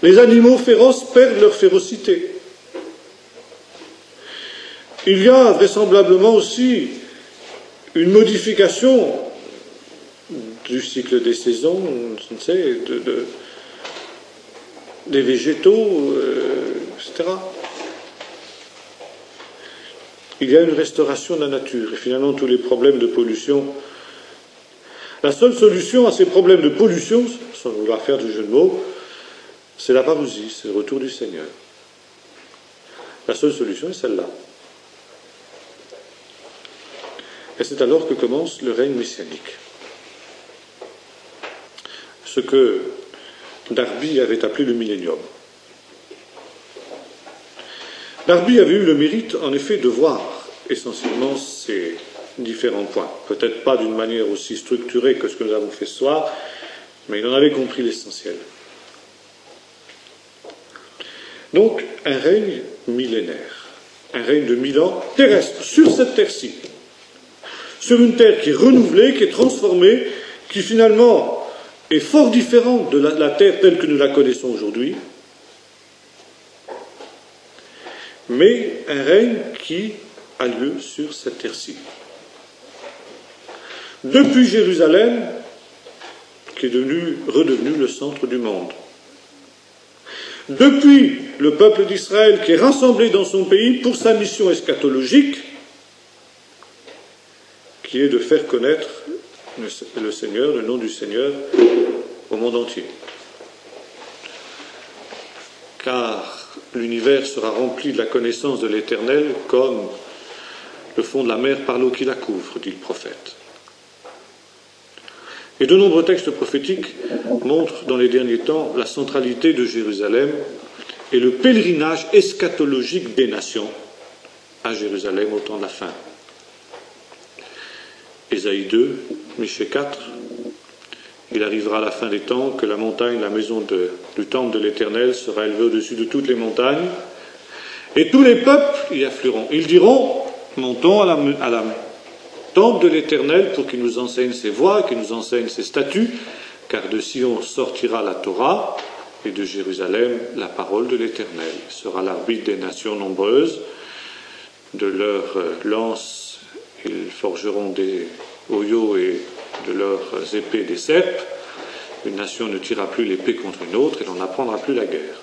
Les animaux féroces perdent leur férocité. Il y a vraisemblablement aussi une modification du cycle des saisons, je ne sais, des végétaux, etc. Il y a une restauration de la nature et finalement tous les problèmes de pollution. La seule solution à ces problèmes de pollution, sans vouloir faire du jeu de mots, c'est la parousie, c'est le retour du Seigneur. La seule solution est celle-là. Et c'est alors que commence le règne messianique. Ce que Darby avait appelé le millénium. Darby avait eu le mérite, en effet, de voir essentiellement ces différents points. Peut-être pas d'une manière aussi structurée que ce que nous avons fait ce soir, mais il en avait compris l'essentiel. Donc, un règne millénaire, un règne de 1000 ans terrestre, sur cette terre-ci, sur une terre qui est renouvelée, qui est transformée, qui finalement est fort différente de la terre telle que nous la connaissons aujourd'hui, mais un règne qui a lieu sur cette terre-ci. Depuis Jérusalem, qui est redevenu le centre du monde. Depuis le peuple d'Israël qui est rassemblé dans son pays pour sa mission eschatologique, qui est de faire connaître le Seigneur, le nom du Seigneur, au monde entier. Car l'univers sera rempli de la connaissance de l'Éternel comme le fond de la mer par l'eau qui la couvre, dit le prophète. Et de nombreux textes prophétiques montrent dans les derniers temps la centralité de Jérusalem et le pèlerinage eschatologique des nations à Jérusalem au temps de la fin. Ésaïe 2, Michée 4, il arrivera à la fin des temps que la montagne, la maison du temple de l'Éternel sera élevée au-dessus de toutes les montagnes, et tous les peuples y afflueront. Ils diront, montons à la temple de l'Éternel pour qu'il nous enseigne ses voies, qu'il nous enseigne ses statuts, car de Sion sortira la Torah, et de Jérusalem la parole de l'Éternel. Il sera l'arbitre des nations nombreuses, de leurs lances ils forgeront des oyaux et de leurs épées des cèpes. Une nation ne tirera plus l'épée contre une autre et l'on n'apprendra plus la guerre.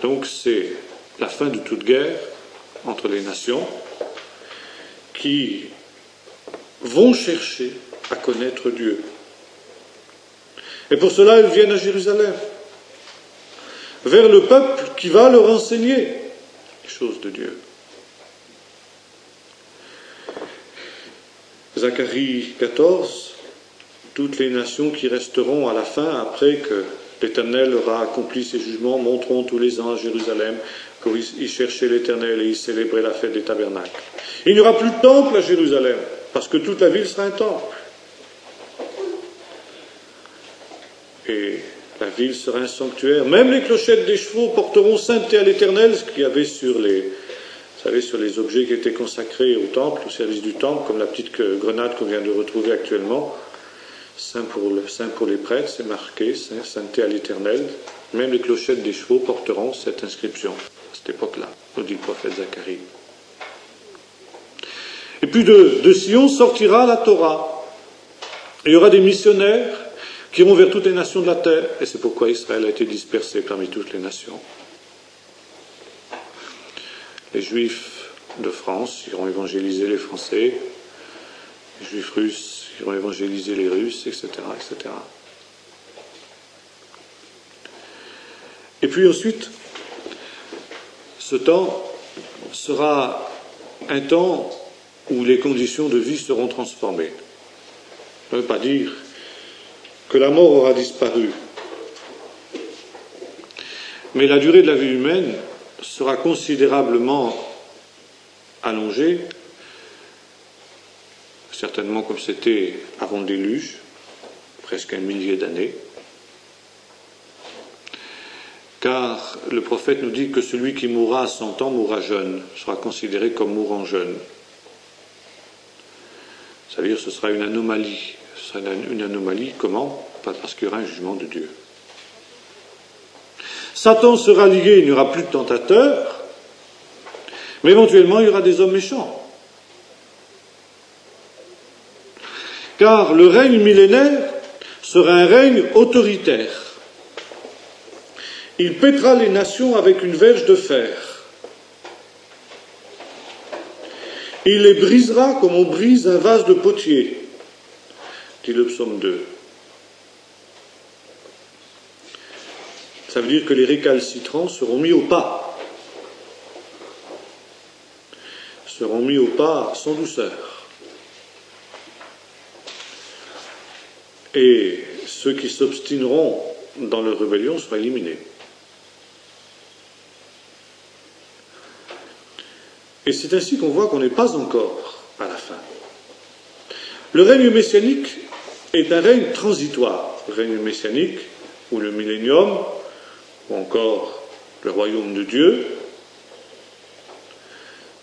Donc c'est la fin de toute guerre entre les nations qui vont chercher à connaître Dieu. Et pour cela, elles viennent à Jérusalem, vers le peuple qui va leur enseigner les choses de Dieu. Zacharie 14, toutes les nations qui resteront à la fin, après que l'Éternel aura accompli ses jugements, monteront tous les ans à Jérusalem pour y chercher l'Éternel et y célébrer la fête des tabernacles. Il n'y aura plus de temple à Jérusalem, parce que toute la ville sera un temple. Et la ville sera un sanctuaire. Même les clochettes des chevaux porteront sainteté à l'Éternel, ce qu'il y avait sur les, vous savez, sur les objets qui étaient consacrés au temple, au service du temple, comme la petite grenade qu'on vient de retrouver actuellement. Saint pour les prêtres, c'est marqué, sainteté à l'Éternel. Même les clochettes des chevaux porteront cette inscription, à cette époque-là, nous dit le prophète Zacharie. Et puis de Sion sortira la Torah. Il y aura des missionnaires qui iront vers toutes les nations de la terre. Et c'est pourquoi Israël a été dispersé parmi toutes les nations. Les Juifs de France iront évangéliser les Français. Les Juifs russes iront évangéliser les Russes, etc., etc. Et puis ensuite, ce temps sera un temps où les conditions de vie seront transformées. Ça ne veut pas dire que la mort aura disparu. Mais la durée de la vie humaine sera considérablement allongée, certainement comme c'était avant le déluge, presque 1 millier d'années, car le prophète nous dit que celui qui mourra à 100 ans mourra jeune, sera considéré comme mourant jeune. C'est-à-dire que ce sera une anomalie. Ce sera une anomalie, comment? Pas parce qu'il y aura un jugement de Dieu. Satan sera lié, il n'y aura plus de tentateurs, mais éventuellement il y aura des hommes méchants. Car le règne millénaire sera un règne autoritaire. Il pètera les nations avec une verge de fer. Il les brisera comme on brise un vase de potier, dit le psaume 2. Ça veut dire que les récalcitrants seront mis au pas. Seront mis au pas sans douceur. Et ceux qui s'obstineront dans leur rébellion seront éliminés. Et c'est ainsi qu'on voit qu'on n'est pas encore à la fin. Le règne messianique est un règne transitoire. Le règne messianique, ou le millénium, ou encore le royaume de Dieu,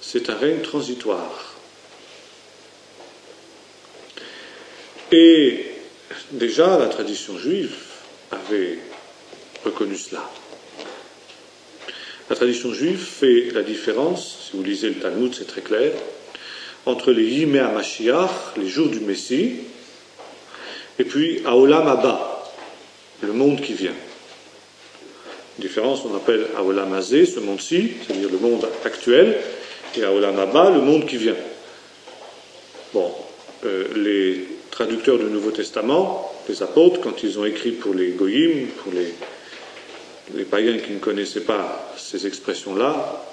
c'est un règne transitoire. Et déjà, la tradition juive avait reconnu cela. La tradition juive fait la différence, si vous lisez le Talmud, c'est très clair, entre les Yimei HaMashiach, les jours du Messie, et puis Haolam Haba, le monde qui vient. Différence, on appelle Haolam Hazé, ce monde-ci, c'est-à-dire le monde actuel, et Haolam Haba, le monde qui vient. Bon, les traducteurs du Nouveau Testament, les apôtres, quand ils ont écrit pour les Goyim, pour les païens qui ne connaissaient pas ces expressions-là,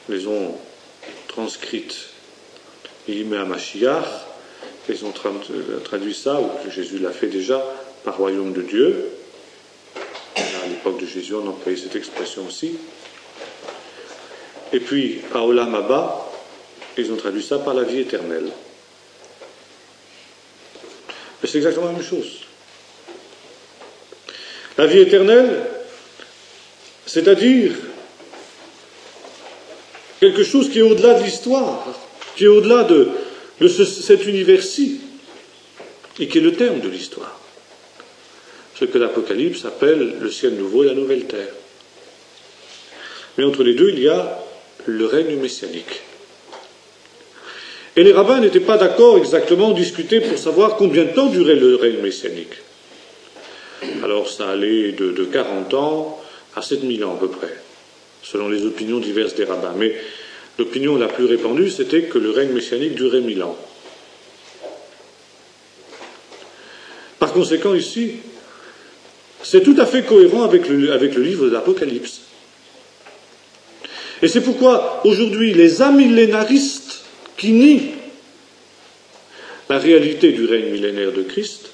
les ont transcrites. Yimei HaMashiach, ils ont traduit ça, ou Jésus l'a fait déjà, par royaume de Dieu. À l'époque de Jésus, on employait cette expression aussi. Et puis, Haolam Haba, ils ont traduit ça par la vie éternelle. Mais c'est exactement la même chose. La vie éternelle, c'est-à-dire quelque chose qui est au-delà de l'histoire, qui est au-delà de cet univers-ci, et qui est le terme de l'histoire. Ce que l'Apocalypse appelle le ciel nouveau et la nouvelle terre. Mais entre les deux, il y a le règne messianique. Et les rabbins n'étaient pas d'accord exactement discuter pour savoir combien de temps durait le règne messianique. Alors ça allait de 40 ans à 7000 ans à peu près, selon les opinions diverses des rabbins. Mais l'opinion la plus répandue, c'était que le règne messianique durait 1000 ans. Par conséquent, ici, c'est tout à fait cohérent avec le livre de l'Apocalypse. Et c'est pourquoi, aujourd'hui, les amillénaristes qui nient la réalité du règne millénaire de Christ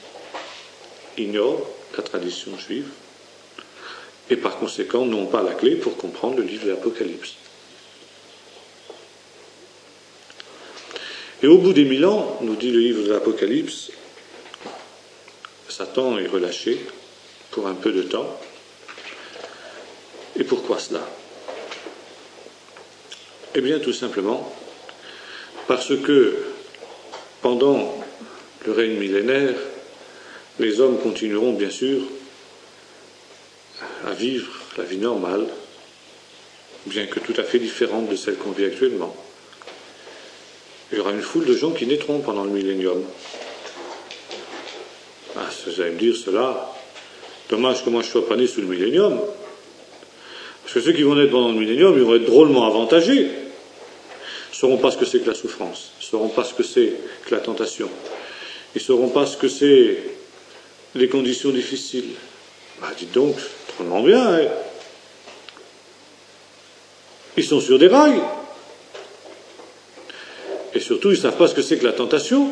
ignorent la tradition juive et par conséquent n'ont pas la clé pour comprendre le livre de l'Apocalypse. Et au bout des 1000 ans, nous dit le livre de l'Apocalypse, Satan est relâché pour un peu de temps. Et pourquoi cela? Eh bien, tout simplement, parce que pendant le règne millénaire, les hommes continueront bien sûr à vivre la vie normale, bien que tout à fait différente de celle qu'on vit actuellement. Il y aura une foule de gens qui naîtront pendant le millénium. Ah, vous allez me dire cela, dommage que moi je ne sois pas né sous le millénium, parce que ceux qui vont naître pendant le millénium, ils vont être drôlement avantagés. Ils ne sauront pas ce que c'est que la souffrance, ils ne sauront pas ce que c'est que la tentation, ils ne sauront pas ce que c'est les conditions difficiles. Bah, dites donc, drôlement bien, hein. Ils sont sur des rails. Et surtout, ils ne savent pas ce que c'est que la tentation.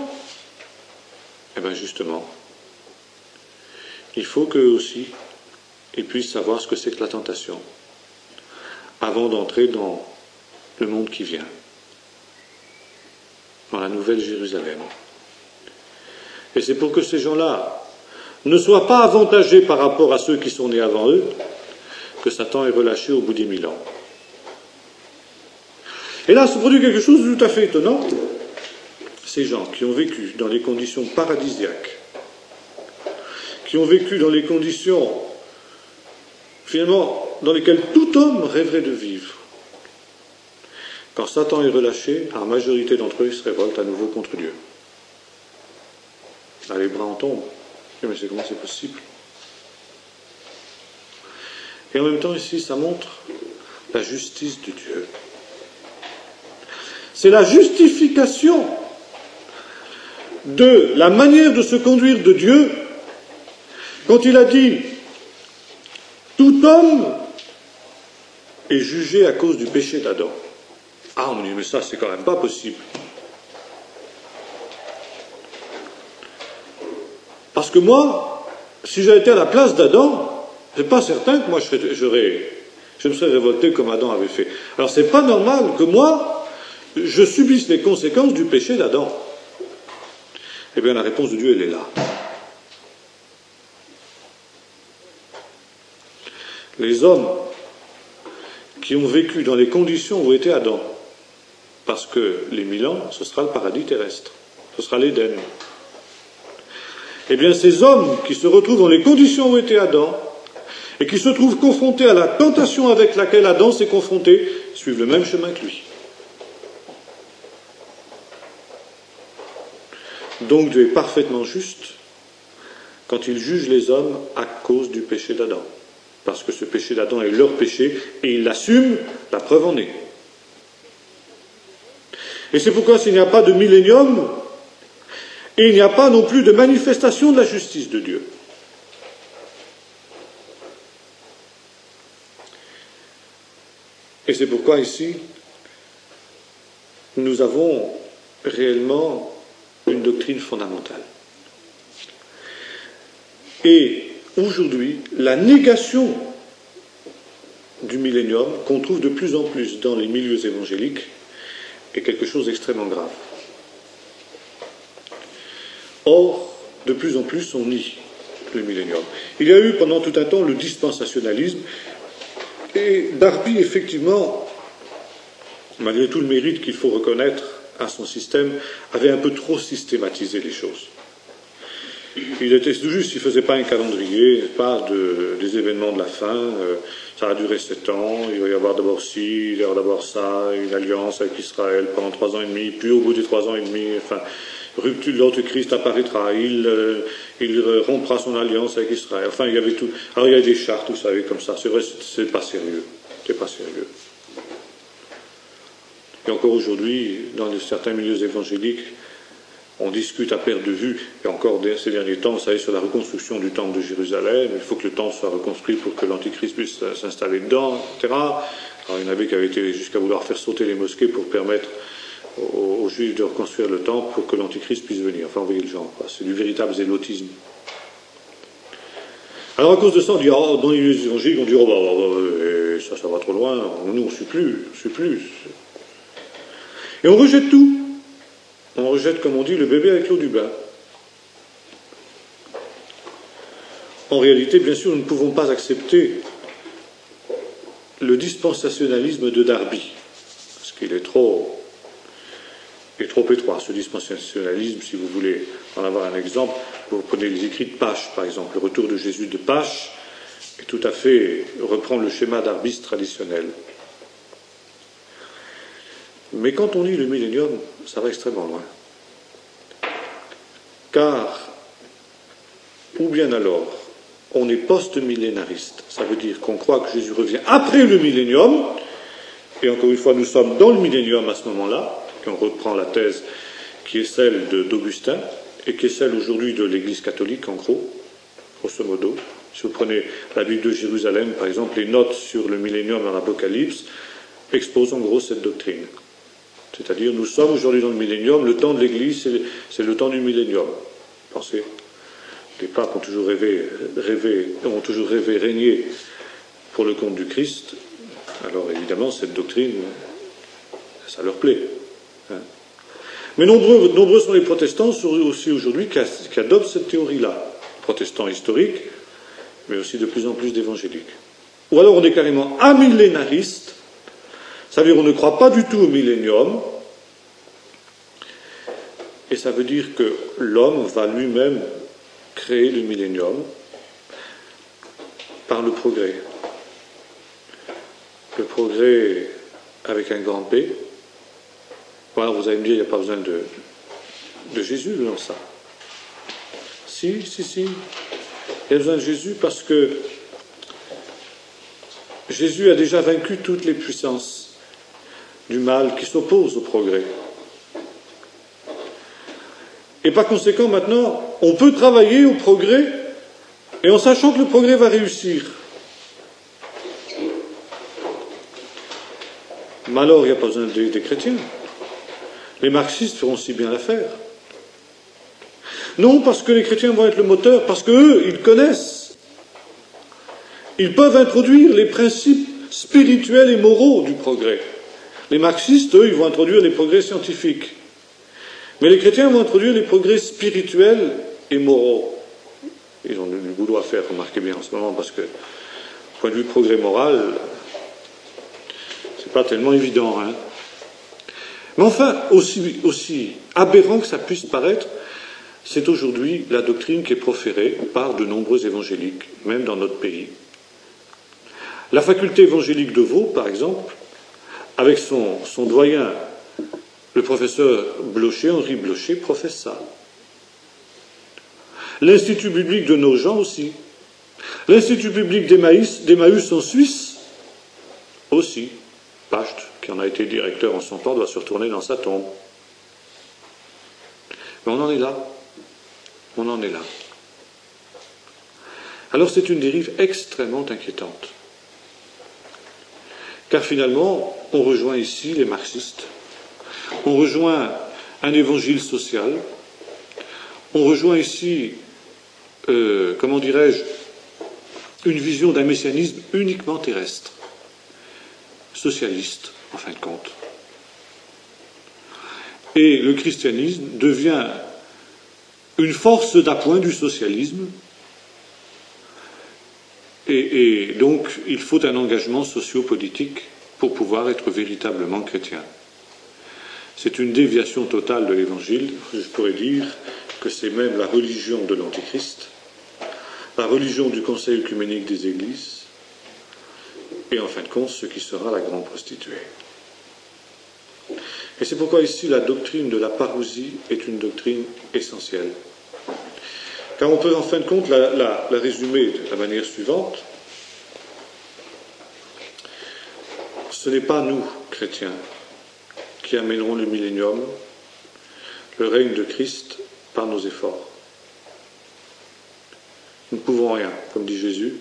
Eh bien, justement, il faut qu'eux aussi, ils puissent savoir ce que c'est que la tentation, avant d'entrer dans le monde qui vient, dans la nouvelle Jérusalem. Et c'est pour que ces gens-là ne soient pas avantagés par rapport à ceux qui sont nés avant eux, que Satan est relâché au bout des 1000 ans. Et là se produit quelque chose de tout à fait étonnant. Ces gens qui ont vécu dans les conditions paradisiaques, qui ont vécu dans les conditions, finalement, dans lesquelles tout homme rêverait de vivre, quand Satan est relâché, la majorité d'entre eux se révoltent à nouveau contre Dieu. Là, les bras en tombent. Mais comment c'est possible? Et en même temps, ici, ça montre la justice de Dieu. C'est la justification de la manière de se conduire de Dieu quand il a dit « Tout homme est jugé à cause du péché d'Adam ». Ah, on me dit « Mais ça, c'est quand même pas possible ». Parce que moi, si j'avais été à la place d'Adam, c'est pas certain que moi je me serais révolté comme Adam avait fait. Alors c'est pas normal que moi, je subisse les conséquences du péché d'Adam. Eh bien la réponse de Dieu, elle est là. Les hommes qui ont vécu dans les conditions où était Adam, parce que les 1000 ans, ce sera le paradis terrestre, ce sera l'Éden. Eh bien, ces hommes qui se retrouvent dans les conditions où était Adam, et qui se trouvent confrontés à la tentation avec laquelle Adam s'est confronté, suivent le même chemin que lui. Donc Dieu est parfaitement juste quand il juge les hommes à cause du péché d'Adam. Parce que ce péché d'Adam est leur péché, et il l'assume, la preuve en est. Et c'est pourquoi s'il n'y a pas de millénium, et il n'y a pas non plus de manifestation de la justice de Dieu. Et c'est pourquoi ici, nous avons réellement une doctrine fondamentale. Et aujourd'hui, la négation du millénium, qu'on trouve de plus en plus dans les milieux évangéliques, est quelque chose d'extrêmement grave. Or, de plus en plus, on nie le millénium. Il y a eu pendant tout un temps le dispensationalisme, et Darby, effectivement, malgré tout le mérite qu'il faut reconnaître à son système, avait un peu trop systématisé les choses. Il était tout juste, il ne faisait pas un calendrier, pas des événements de la fin, ça a duré 7 ans, il va y avoir d'abord ci, il va y avoir d'abord ça, une alliance avec Israël pendant 3 ans et demi, puis au bout des 3 ans et demi, enfin, rupture de l'Antéchrist apparaîtra, il rompra son alliance avec Israël. Enfin, il y avait tout. Alors il y a des chartes, vous savez, comme ça. C'est vrai, c'est pas sérieux. C'est pas sérieux. Et encore aujourd'hui, dans certains milieux évangéliques, on discute à perte de vue, et encore ces derniers temps, vous savez, sur la reconstruction du temple de Jérusalem. Il faut que le temple soit reconstruit pour que l'Antéchrist puisse s'installer dedans, etc. Alors il y en avait qui avaient été jusqu'à vouloir faire sauter les mosquées pour permettre aux Juifs de reconstruire le temple pour que l'Antichrist puisse venir. Enfin, vous voyez le genre, c'est du véritable zélotisme. Alors, à cause de ça, on dit, oh, dans les milieux évangéliques, on dit, oh, ça va trop loin, nous, on ne suit plus. Et on rejette tout. On rejette, comme on dit, le bébé avec l'eau du bain. En réalité, bien sûr, nous ne pouvons pas accepter le dispensationalisme de Darby, parce qu'il est trop étroit, ce dispensationalisme. Si vous voulez en avoir un exemple, vous prenez les écrits de Pache, par exemple. Le retour de Jésus de Pache est tout à fait reprend le schéma d'arbiste traditionnel. Mais quand on lit le millénium, ça va extrêmement loin. Car, ou bien alors, on est post-millénariste. Ça veut dire qu'on croit que Jésus revient après le millénium, et encore une fois, nous sommes dans le millénium à ce moment-là, et on reprend la thèse qui est celle d'Augustin, et qui est celle aujourd'hui de l'Église catholique, en gros, grosso modo. Si vous prenez la Bible de Jérusalem, par exemple, les notes sur le millénium dans l'Apocalypse exposent en gros cette doctrine. C'est-à-dire, nous sommes aujourd'hui dans le millénium, le temps de l'Église, c'est le temps du millénium. Pensez, les papes ont toujours rêvé régner pour le compte du Christ. Alors évidemment, cette doctrine, ça leur plaît. Hein. Mais nombreux sont les protestants aussi aujourd'hui qui adoptent cette théorie-là. Protestants historiques, mais aussi de plus en plus d'évangéliques. Ou alors on est carrément amillénariste, ça veut dire on ne croit pas du tout au millénium, et ça veut dire que l'homme va lui-même créer le millénium par le progrès. Le progrès avec un grand P. Voilà, vous allez me dire, il n'y a pas besoin de Jésus dans ça. Si. Il y a besoin de Jésus parce que Jésus a déjà vaincu toutes les puissances du mal qui s'opposent au progrès. Et par conséquent, maintenant, on peut travailler au progrès et en sachant que le progrès va réussir. Mais alors, il n'y a pas besoin des chrétiens. Les marxistes feront si bien l'affaire. Non, parce que les chrétiens vont être le moteur, parce qu'eux, ils connaissent. Ils peuvent introduire les principes spirituels et moraux du progrès. Les marxistes, eux, ils vont introduire les progrès scientifiques. Mais les chrétiens vont introduire les progrès spirituels et moraux. Ils ont du boulot à faire, remarquez bien en ce moment, parce que, point de vue progrès moral, c'est pas tellement évident. Hein. Mais enfin, aussi aberrant que ça puisse paraître, c'est aujourd'hui la doctrine qui est proférée par de nombreux évangéliques, même dans notre pays. La faculté évangélique de Vaud, par exemple, avec son doyen, le professeur Blocher, Henri Blocher, professe ça. L'Institut biblique de Nogent aussi. L'Institut biblique d'Emmaüs en Suisse aussi. Pacht, qui en a été directeur en son temps, doit se retourner dans sa tombe. Mais on en est là. On en est là. Alors c'est une dérive extrêmement inquiétante. Car finalement, on rejoint ici les marxistes. On rejoint un évangile social. On rejoint ici, comment dirais-je, une vision d'un messianisme uniquement terrestre, socialiste, en fin de compte. Et le christianisme devient une force d'appoint du socialisme, et donc il faut un engagement sociopolitique pour pouvoir être véritablement chrétien. C'est une déviation totale de l'Évangile. Je pourrais dire que c'est même la religion de l'Antéchrist, la religion du Conseil œcuménique des Églises, et en fin de compte, ce qui sera la grande prostituée. Et c'est pourquoi ici la doctrine de la parousie est une doctrine essentielle. Car on peut en fin de compte la résumer de la manière suivante. Ce n'est pas nous, chrétiens, qui amènerons le millénium, le règne de Christ, par nos efforts. Nous ne pouvons rien, comme dit Jésus.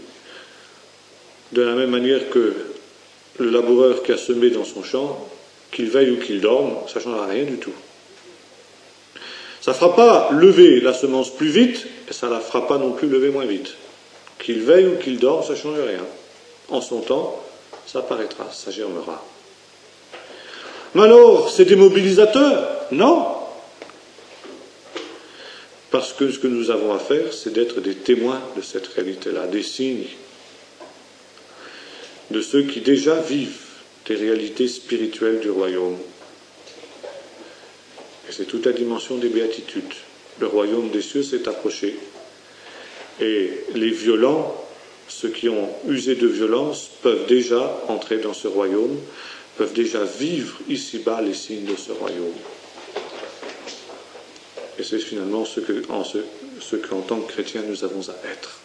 De la même manière que le laboureur qui a semé dans son champ, qu'il veille ou qu'il dorme, ça ne changera rien du tout. Ça ne fera pas lever la semence plus vite, et ça ne la fera pas non plus lever moins vite. Qu'il veille ou qu'il dorme, ça ne change rien. En son temps, ça apparaîtra, ça germera. Mais alors, c'est démobilisateur? Non. Parce que ce que nous avons à faire, c'est d'être des témoins de cette réalité-là, des signes, de ceux qui déjà vivent des réalités spirituelles du royaume. Et c'est toute la dimension des béatitudes. Le royaume des cieux s'est approché. Et les violents, ceux qui ont usé de violence, peuvent déjà entrer dans ce royaume, peuvent déjà vivre ici-bas les signes de ce royaume. Et c'est finalement ce qu'en tant que chrétiens nous avons à être.